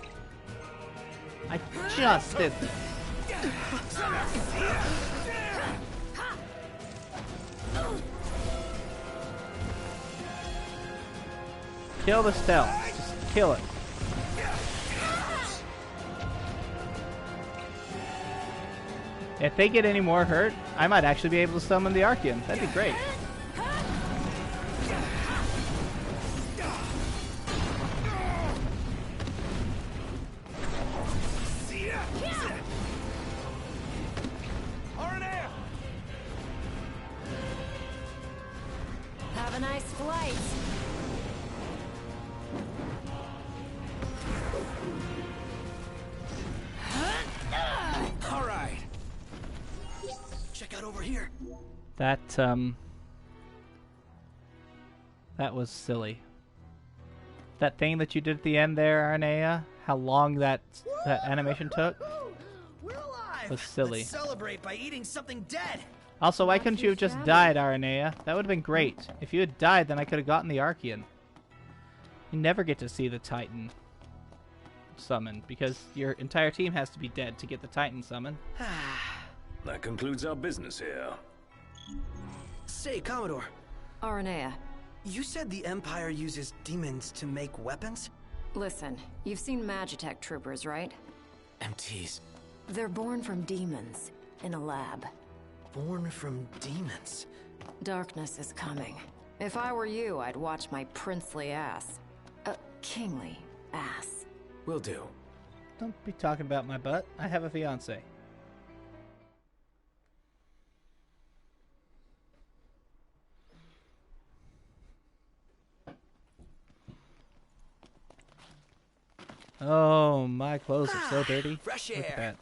I just did this. Kill the stealth. Just kill it. If they get any more hurt, I might actually be able to summon the Archean. That'd be great. Aranea! Have a nice flight. All right. Check out over here. That was silly. That thing that you did at the end there, Aranea, how long that animation took, We're alive. was silly. Let's celebrate by eating something dead. Also, why couldn't you have just died, Aranea? That would have been great. If you had died, then I could have gotten the Archean. You never get to see the Titan summoned, because your entire team has to be dead to get the Titan summoned. That concludes our business here. Say, Commodore. Aranea. You said the Empire uses demons to make weapons? Listen, you've seen Magitech troopers, right? MTs. They're born from demons in a lab. Born from demons? Darkness is coming. If I were you, I'd watch my princely ass. Kingly ass. Will do. Don't be talking about my butt. I have a fiance. Oh, my clothes are so dirty. Fresh Look at air. that.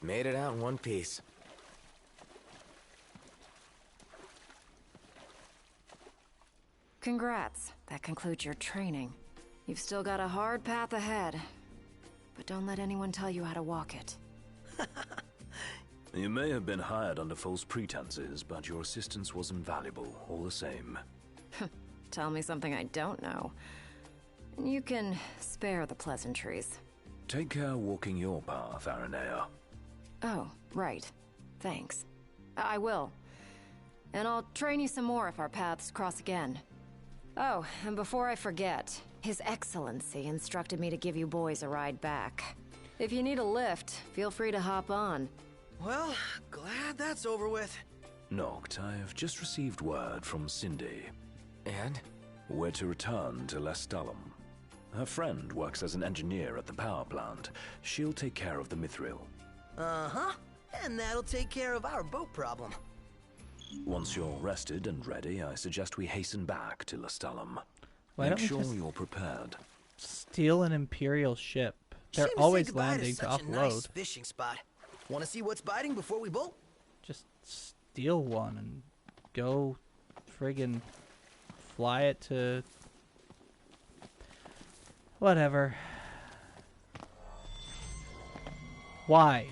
Made it out in one piece. Congrats. That concludes your training. You've still got a hard path ahead. But don't let anyone tell you how to walk it. You may have been hired under false pretenses, but your assistance was invaluable, all the same. Tell me something I don't know. And you can spare the pleasantries. Take care walking your path, Aranea. Oh, right. Thanks. I will. And I'll train you some more if our paths cross again. Oh, and before I forget, His Excellency instructed me to give you boys a ride back. If you need a lift, feel free to hop on. Well, glad that's over with. Noct, I have just received word from Cindy. And? We're to return to Lestalum. Her friend works as an engineer at the power plant. She'll take care of the Mithril. Uh-huh. And that'll take care of our boat problem. Once you're rested and ready, I suggest we hasten back to Lestalum. Why Make don't we sure just you're prepared. steal an Imperial ship? They're Shame to say always goodbye landing to such a offload. nice fishing spot. Want to see what's biting before we bolt? Just steal one and go friggin' fly it to whatever. Why?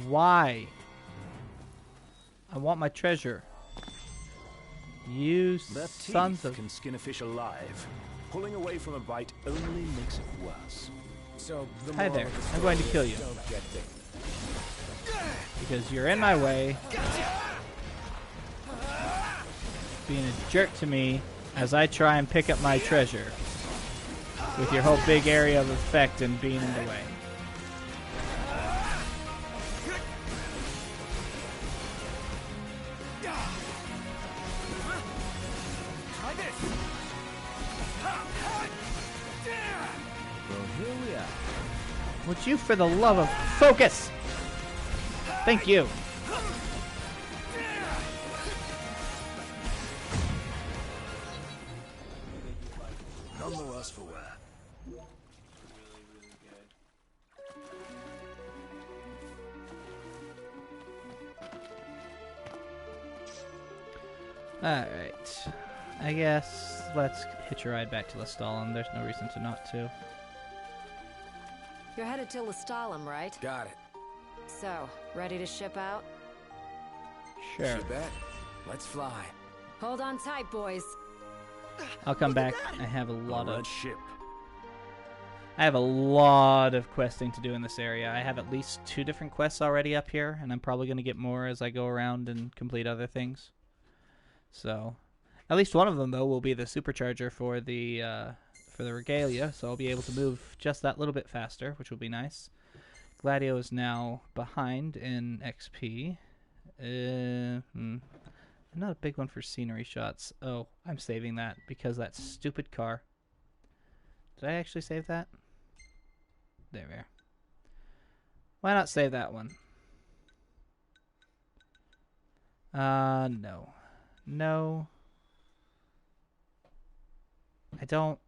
Why? I want my treasure. You Their sons teeth of... can skin a fish alive. Pulling away from a bite only makes it worse. So the Hi moral there. of the I'm story going to is kill you. Don't get bit. Because you're in my way. Being a jerk to me as I try and pick up my treasure. With your whole big area of effect and being in the way. Try this. Well, here we are. Would you, for the love of focus? Thank you. None the worse for wear. Alright. I guess let's hitch a ride back to Lestalem. There's no reason to not to. You're headed to Lestalem, right? Got it. So, ready to ship out? Sure. You bet. Let's fly. Hold on tight, boys. I'll come back. I have a lot of ship. I have a lot of questing to do in this area. I have at least 2 different quests already up here, and I'm probably going to get more as I go around and complete other things. So, at least one of them though will be the supercharger for the regalia, so I'll be able to move just that little bit faster, which will be nice. Gladio is now behind in XP. I'm not a big one for scenery shots. Oh, I'm saving that because that stupid car. Did I actually save that? There we are. Why not save that one? No. No. I don't.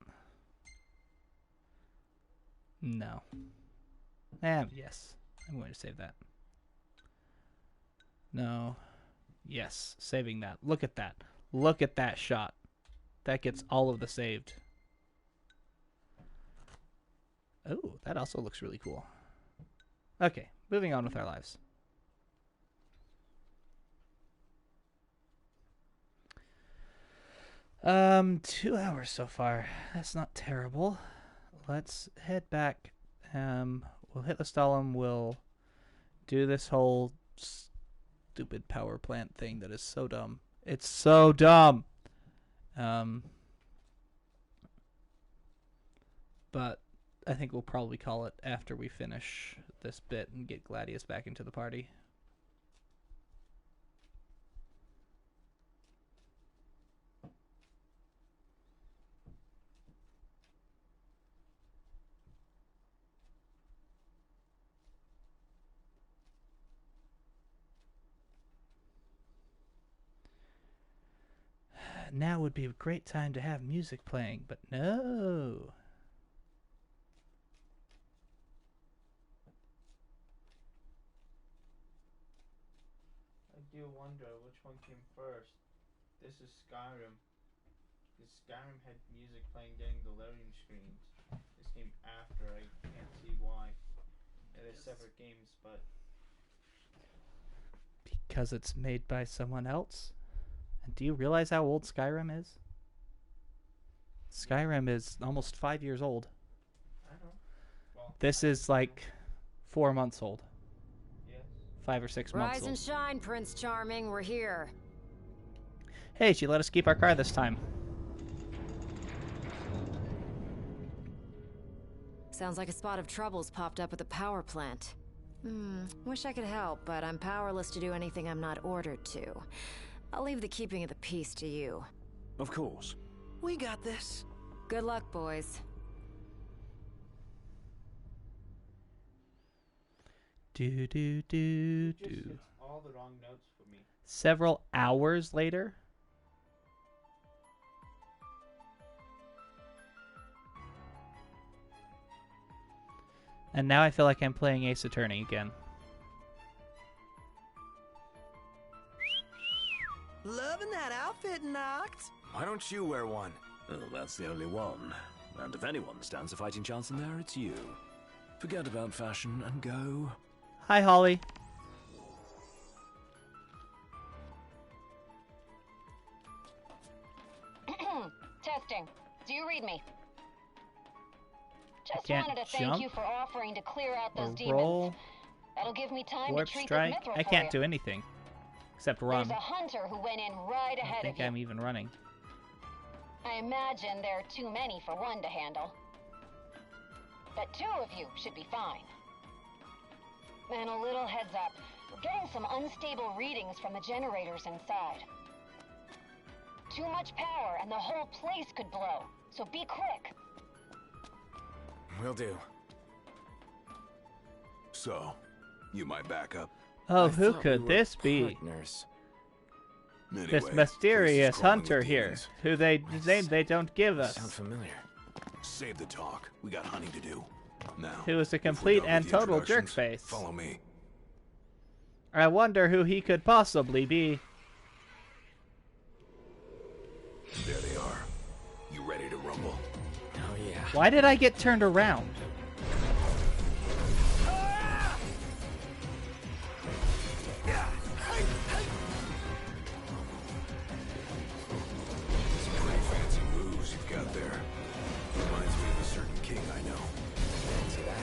No. Yes. I'm going to save that. No. Yes. Saving that. Look at that. Look at that shot. That gets all of the saved. Oh, that also looks really cool. Okay, moving on with our lives. Um, 2 hours so far. That's not terrible. Let's head back. We'll hit Lestalem. We'll do this whole stupid power plant thing that is so dumb. It's so dumb. But I think we'll probably call it after we finish this bit and get Gladius back into the party. Now would be a great time to have music playing, but no. I do wonder which one came first. This is Skyrim. Because Skyrim had music playing during the loading screens. This came after. I can't see why. They're separate games, but... Because it's made by someone else? And do you realize how old Skyrim is? Skyrim is almost 5 years old. I know. Well, this is like 4 months old. Yes. 5 or 6 months Rise old. and shine, Prince Charming. We're here. Hey, she let us keep our car this time. Sounds like a spot of trouble's popped up at the power plant. Wish I could help, but I'm powerless to do anything I'm not ordered to. I'll leave the keeping of the peace to you. Of course. We got this. Good luck, boys. Do do do do. all the wrong notes for me. Several hours later. And now I feel like I'm playing Ace Attorney again. Loving that outfit, Noct. Why don't you wear one? Well, that's the only one. And if anyone stands a fighting chance in there, it's you. Forget about fashion and go. Hi, Holly. Testing. Do you read me? Just can't wanted to thank jump you for offering to clear out those or demons. roll. That'll give me time Warp to treat strike. this Mithril I for can't you. do anything except run. There's a hunter who went in right I ahead think of you. I'm even running. I imagine there are too many for one to handle. But 2 of you should be fine. And a little heads up, we're getting some unstable readings from the generators inside. Too much power and the whole place could blow, so be quick. Will do. So, you my backup? Oh, I who thought could we were this be? partners. Anyway, This place mysterious is crawling hunter with here, demons. who they don't give us. Sound familiar? Save the talk. We got hunting to do. Now, Who is a if we're complete done and with the total introductions, jerkface. Follow me. I wonder who he could possibly be. There they are. You ready to rumble? Oh yeah. Why did I get turned around? Some pretty fancy moves you've got there. Reminds me of a certain king I know. See that?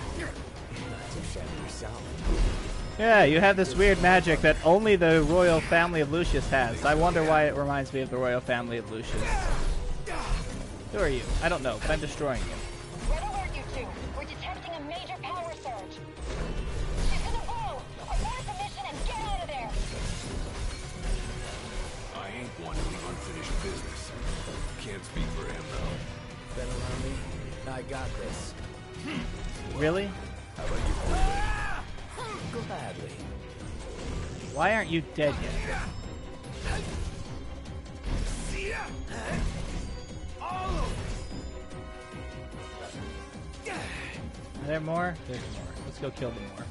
Not too shabby yourself. Yeah, you have this weird magic that only the royal family of Lucius has. I wonder why it reminds me of the royal family of Lucius. Who are you? I don't know, but I'm destroying you. Red alert, you two. We're detecting a major power surge. She's gonna blow. Abort the mission and get out of there. I ain't one to leave unfinished business. Can't speak for him, though. Bet around me. I got this. Really? How about you prove it? Gladly. Why aren't you dead yet? Are there more? There's more. Let's go kill them more.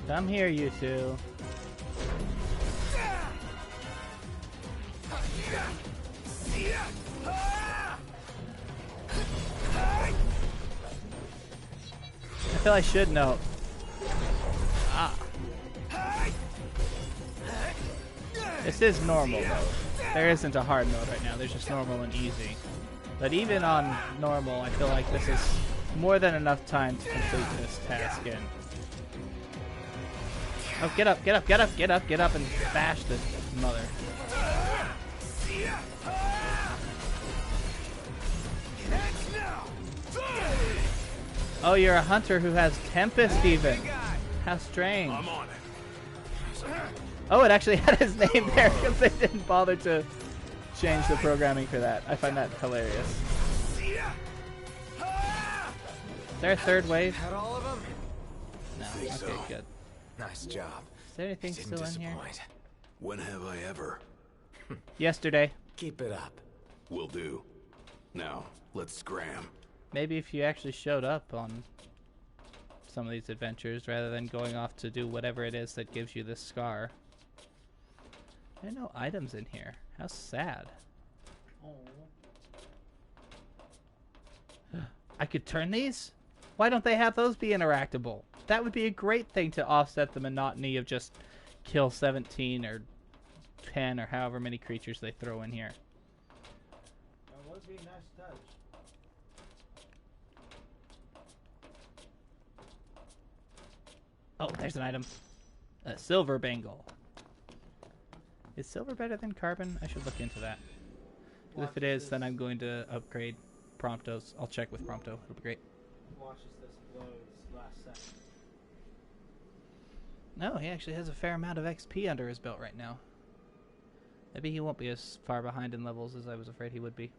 Come here, you two. I feel I should know. Ah. This is normal mode. There isn't a hard mode right now. There's just normal and easy. But even on normal, I feel like this is more than enough time to complete this task in. Oh, get up, get up, get up, get up, get up and bash the mother. Oh, you're a hunter who has Tempest even. How strange. I'm on it. Oh, it actually had his name there because they didn't bother to change the programming for that. I find that hilarious. Is there a third wave? Had all of them? No. Think Okay, so. good. Nice job. Is there anything Didn't still in here? disappoint. When have I ever? Yesterday. Keep it up. Will do. Now, let's scram. Maybe if you actually showed up on some of these adventures rather than going off to do whatever it is that gives you this scar. There are no items in here. How sad. I could turn these? Why don't they have those be interactable? That would be a great thing to offset the monotony of just kill 17 or 10 or however many creatures they throw in here. That would be a nice touch. Oh, there's an item. A silver bangle. Is silver better than carbon? I should look into that. If it is, then I'm going to upgrade Promptos. I'll check with Prompto. It'll be great. Watch as this blows last second. No, he actually has a fair amount of XP under his belt right now. Maybe he won't be as far behind in levels as I was afraid he would be. I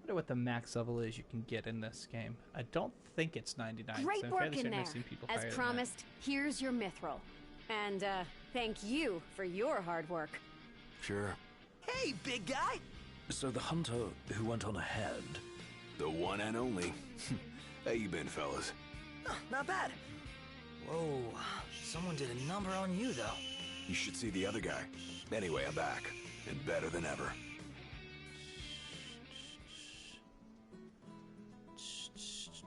wonder what the max level is you can get in this game. I don't think it's 99. Great so I'm work fairly in certain there. I've seen people As higher than that. promised, here's your mithril. And, thank you for your hard work. Sure. Hey, big guy! So the hunter who went on ahead... The one and only. How you been, fellas? Not bad. Whoa, someone did a number on you, though. You should see the other guy. Anyway, I'm back. And better than ever.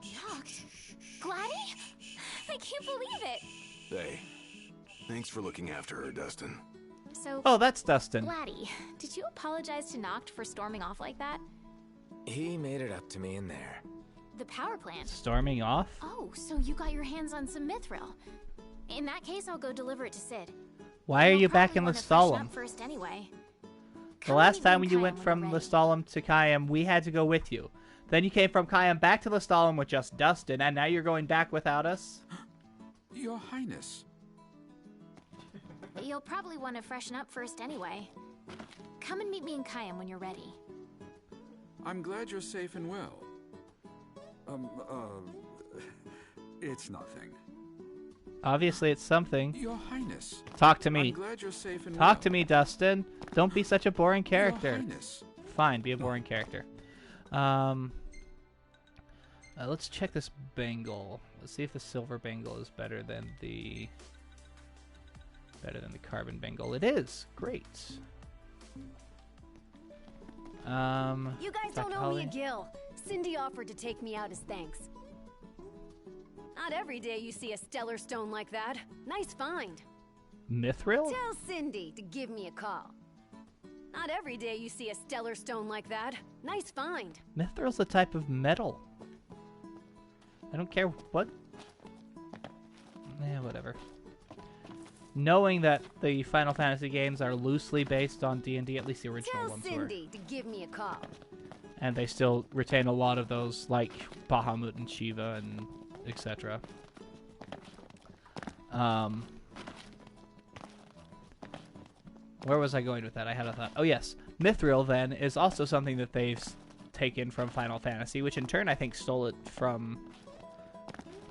Yuck. Gladdy? I can't believe it. Hey, thanks for looking after her, Dustin. So, Oh, that's Dustin. Gladdy, did you apologize to Noct for storming off like that? He made it up to me in there. The power plant? Storming off? Oh, so you got your hands on some mithril. In that case, I'll go deliver it to Sid. Why are You'll you back probably in wanna freshen Lestalem? up first anyway. The last time when you went from Lestalem to Caem, we had to go with you. Then you came from Caem back to Lestalem with just Dustin, and now you're going back without us? Your Highness. You'll probably want to freshen up first anyway. Come and meet me in Caem when you're ready. I'm glad you're safe and well. It's nothing. Obviously it's something. Your Highness. Talk to me. I'm glad you're safe and Talk well. to me, Dustin. Don't be such a boring character. Highness. Fine, be a boring character. Let's check this bangle. Let's see if the silver bangle is better than the Better than the carbon Bengal. It is. Great. You guys don't owe me a Holly? gill. Cindy offered to take me out as thanks. Not every day you see a stellar stone like that. Nice find. Mithril? Tell Cindy to give me a call. Not every day you see a stellar stone like that. Nice find. Mithril's a type of metal. I don't care what. Whatever. Knowing that the Final Fantasy games are loosely based on D&D, at least the original Tell ones Cindy to give me a call. and they still retain a lot of those, like Bahamut and Shiva and etc. Where was I going with that? I had a thought. Oh yes, Mithril then is also something that they've taken from Final Fantasy, which in turn I think stole it from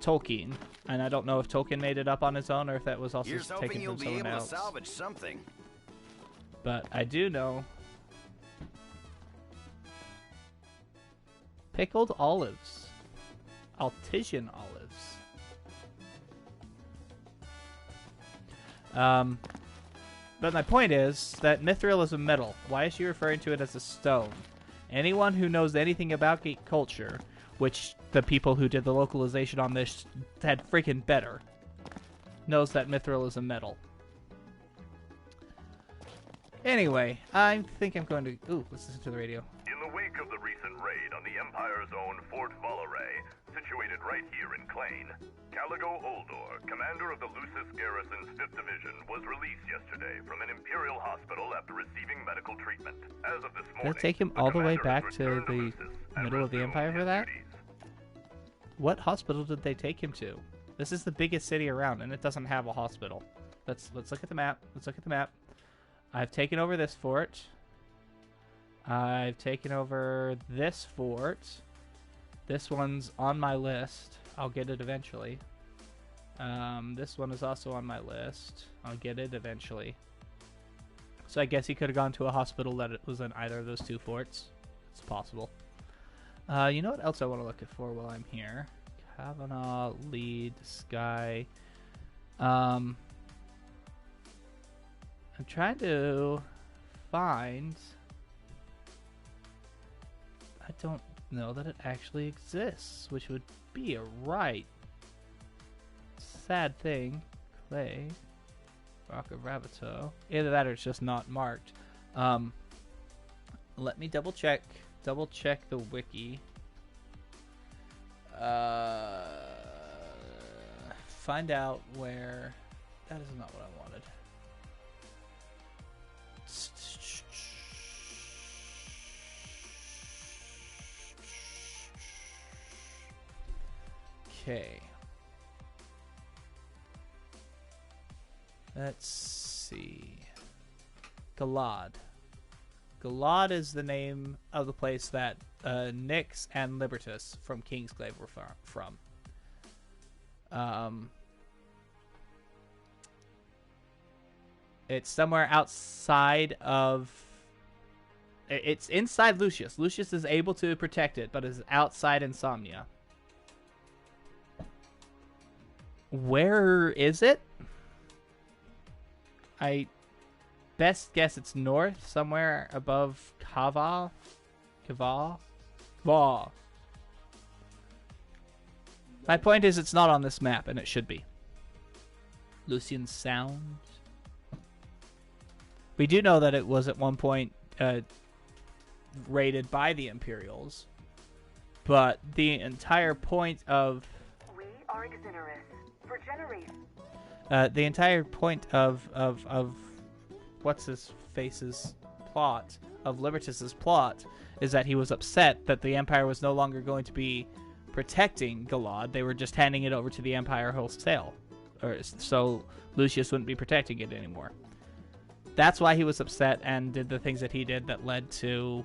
Tolkien. And I don't know if Tolkien made it up on his own or if that was also Here's taken hoping you'll from be someone able else. to salvage something. But I do know pickled olives, Altisian olives. But my point is that Mithril is a metal. Why is she referring to it as a stone? Anyone who knows anything about geek culture, which the people who did the localization on this had freaking better, knows that Mithril is a metal. Anyway, I think I'm going to... Ooh, let's listen to the radio. In the wake of the recent raid on the Empire's own Fort Valeray, situated right here in Caem, Caligo Oldor, commander of the Lucis Garrison's 5th Division, was released yesterday from an Imperial hospital after receiving medical treatment. As of this morning, Did it take him all the way back to the middle of the Empire for that? What hospital did they take him to? This is the biggest city around, and it doesn't have a hospital. Let's look at the map. Let's look at the map. I've taken over this fort. I've taken over this fort. This one's on my list. I'll get it eventually. This one is also on my list. I'll get it eventually. So I guess he could have gone to a hospital that it was in either of those two forts. It's possible. You know what else I want to look at for while I'm here? Kavanaugh, Lead, Sky. I'm trying to find... I don't know that it actually exists, which would be a right sad thing. Clay, Rock of Rabbito. Either that or it's just not marked. Let me double check the wiki. Find out where... That is not what I wanted. Okay. Let's see. Galad. Galad is the name of the place that Nyx and Libertas from Kingsglaive were from. It's somewhere outside of... It's inside Lucius. Lucius is able to protect it, but is outside Insomnia. Where is it? I best guess it's north, somewhere above Kava. Vaw. My point is it's not on this map, and it should be. Lucian Sound. We do know that it was at one point raided by the Imperials, but the entire point of... We are Exonerous for generations. The entire point of what's-his-face's plot, of Libertas's plot, is that he was upset that the Empire was no longer going to be protecting Galad. They were just handing it over to the Empire wholesale, so Lucius wouldn't be protecting it anymore. That's why he was upset and did the things that he did that led to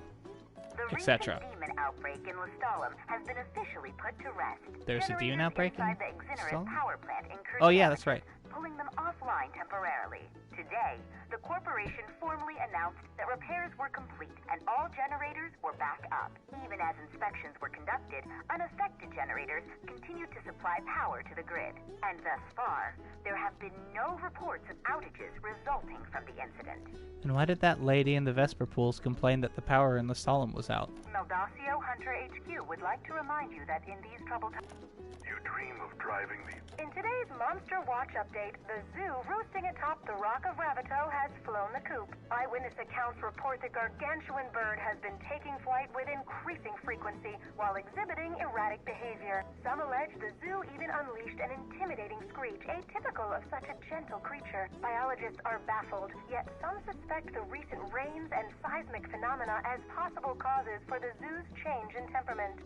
etc. The demon outbreak in Lestalem has been officially put to rest. There's a demon outbreak in inside the Exonerous Lestalem? power plant increased Oh yeah, that's right. pulling them offline temporarily. Today, the corporation formally announced that repairs were complete and all generators were back up. Even as inspections were conducted, unaffected generators continued to supply power to the grid. And thus far, there have been no reports of outages resulting from the incident. And why did that lady in the Vesper pools complain that the power in the Solemn was out? Meldacio Hunter HQ would like to remind you that in these troubled times... You dream of driving the... In today's Monster Watch update, the zoo roosting atop the Rock of Ravito has flown the coop. Eyewitness accounts report the gargantuan bird has been taking flight with increasing frequency while exhibiting erratic behavior. Some allege the zoo even unleashed an intimidating screech, atypical of such a gentle creature. Biologists are baffled, yet some suspect the recent rains and seismic phenomena as possible causes for the zoo's change in temperament.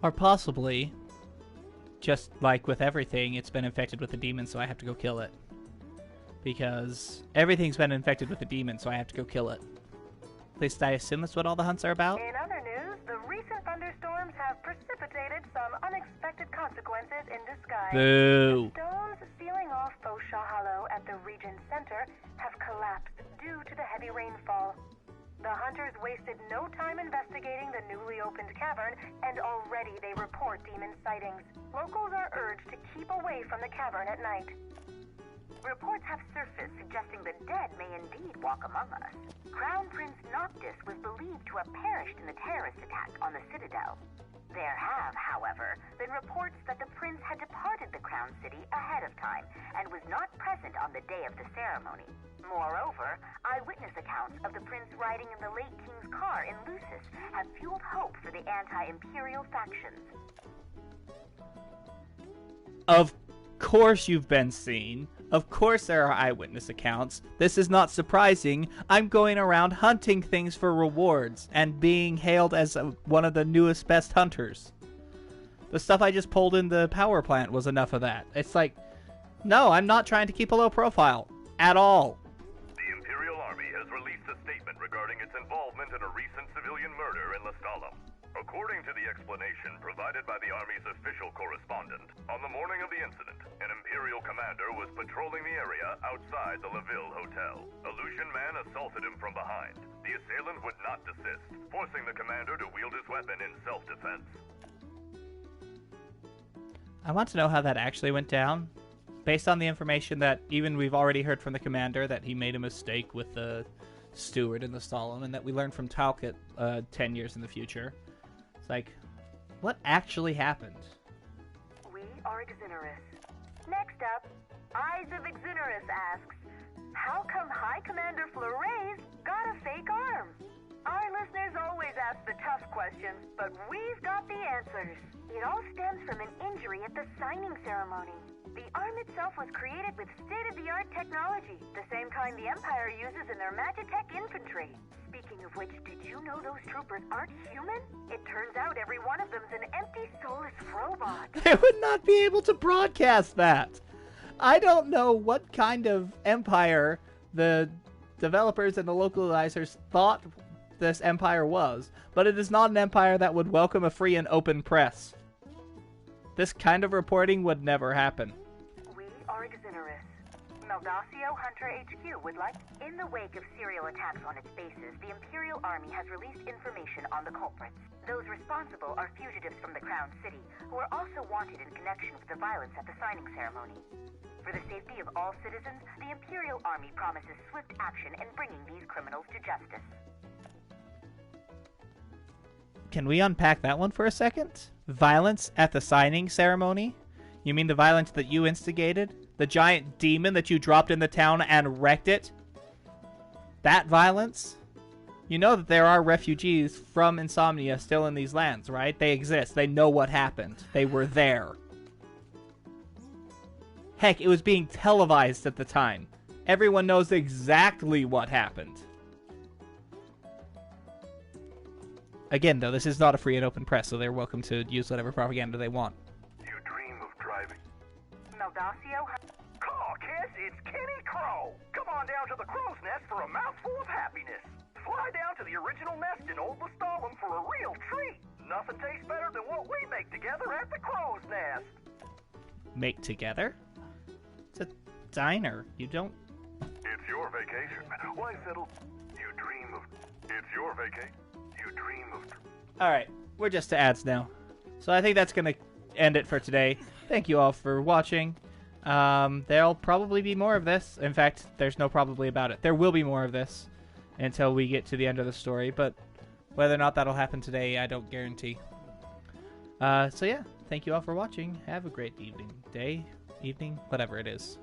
Or possibly, just like with everything, it's been infected with a demon, so I have to go kill it. Because everything's been infected with a demon, so I have to go kill it. At least I assume that's what all the hunts are about. In other news, the recent thunderstorms have precipitated some unexpected consequences in disguise. Boo. The stones sealing off Fosha Hollow at the region's center have collapsed due to the heavy rainfall. The hunters wasted no time investigating the newly opened cavern, and already they report demon sightings. Locals are urged to keep away from the cavern at night. Reports have surfaced suggesting the dead may indeed walk among us. Crown Prince Noctis was believed to have perished in the terrorist attack on the Citadel. There have, however, been reports that the prince had departed the Crown City ahead of time and was not present on the day of the ceremony. Moreover, eyewitness accounts of the prince riding in the late king's car in Lucis have fueled hope for the anti-imperial factions. Of course you've been seen. Of course there are eyewitness accounts. This is not surprising. I'm going around hunting things for rewards and being hailed as one of the newest best hunters. The stuff I just pulled in the power plant was enough of that. It's like, no, I'm not trying to keep a low profile. At all. The Imperial Army has released a statement regarding its involvement in a recent civilian murder in Lestalem. According to the explanation provided by the Army's official correspondent, on the morning of the incident, an Imperial commander was patrolling the area outside the LaVille Hotel. A Lucian man assaulted him from behind. The assailant would not desist, forcing the commander to wield his weapon in self-defense. I want to know how that actually went down. Based on the information that even we've already heard from the commander that he made a mistake with the steward in the Solemn, and that we learned from Talcott 10 years in the future. It's like, what actually happened? We are Exonerus. Next up, Eyes of Exonerus asks, how come High Commander Flores got a fake arm? Our listeners always ask the tough questions, but we've got the answers. It all stems from an injury at the signing ceremony. The arm itself was created with state-of-the-art technology, the same kind the Empire uses in their Magitech infantry. Speaking of which, did you know those troopers aren't human? It turns out every one of them's an empty, soulless robot. They would not be able to broadcast that. I don't know what kind of empire the developers and the localizers thought this empire was, but it is not an empire that would welcome a free and open press. This kind of reporting would never happen. We are Exonerus. Meldacio Hunter HQ would like... In the wake of serial attacks on its bases, the Imperial Army has released information on the culprits. Those responsible are fugitives from the Crown City, who are also wanted in connection with the violence at the signing ceremony. For the safety of all citizens, the Imperial Army promises swift action in bringing these criminals to justice. Can we unpack that one for a second? Violence at the signing ceremony? You mean the violence that you instigated? The giant demon that you dropped in the town and wrecked it? That violence? You know that there are refugees from Insomnia still in these lands, right? They exist. They know what happened. They were there. Heck, it was being televised at the time. Everyone knows exactly what happened. Again, though, this is not a free and open press, so they're welcome to use whatever propaganda they want. You dream of driving. Meldacio... Caw, kids, it's Kenny Crow. Come on down to the crow's nest for a mouthful of happiness. Fly down to the original nest in Old Lestalem for a real treat. Nothing tastes better than what we make together at the crow's nest. Make together? It's a diner. You don't... It's It's your vacation. Why settle? You dream of... It's your vacation. You dream of... Alright, we're just to ads now. So I think that's going to end it for today. Thank you all for watching. There'll probably be more of this. In fact, there's no probably about it. There will be more of this until we get to the end of the story, but whether or not that'll happen today, I don't guarantee. So yeah, thank you all for watching. Have a great evening, day, evening, whatever it is.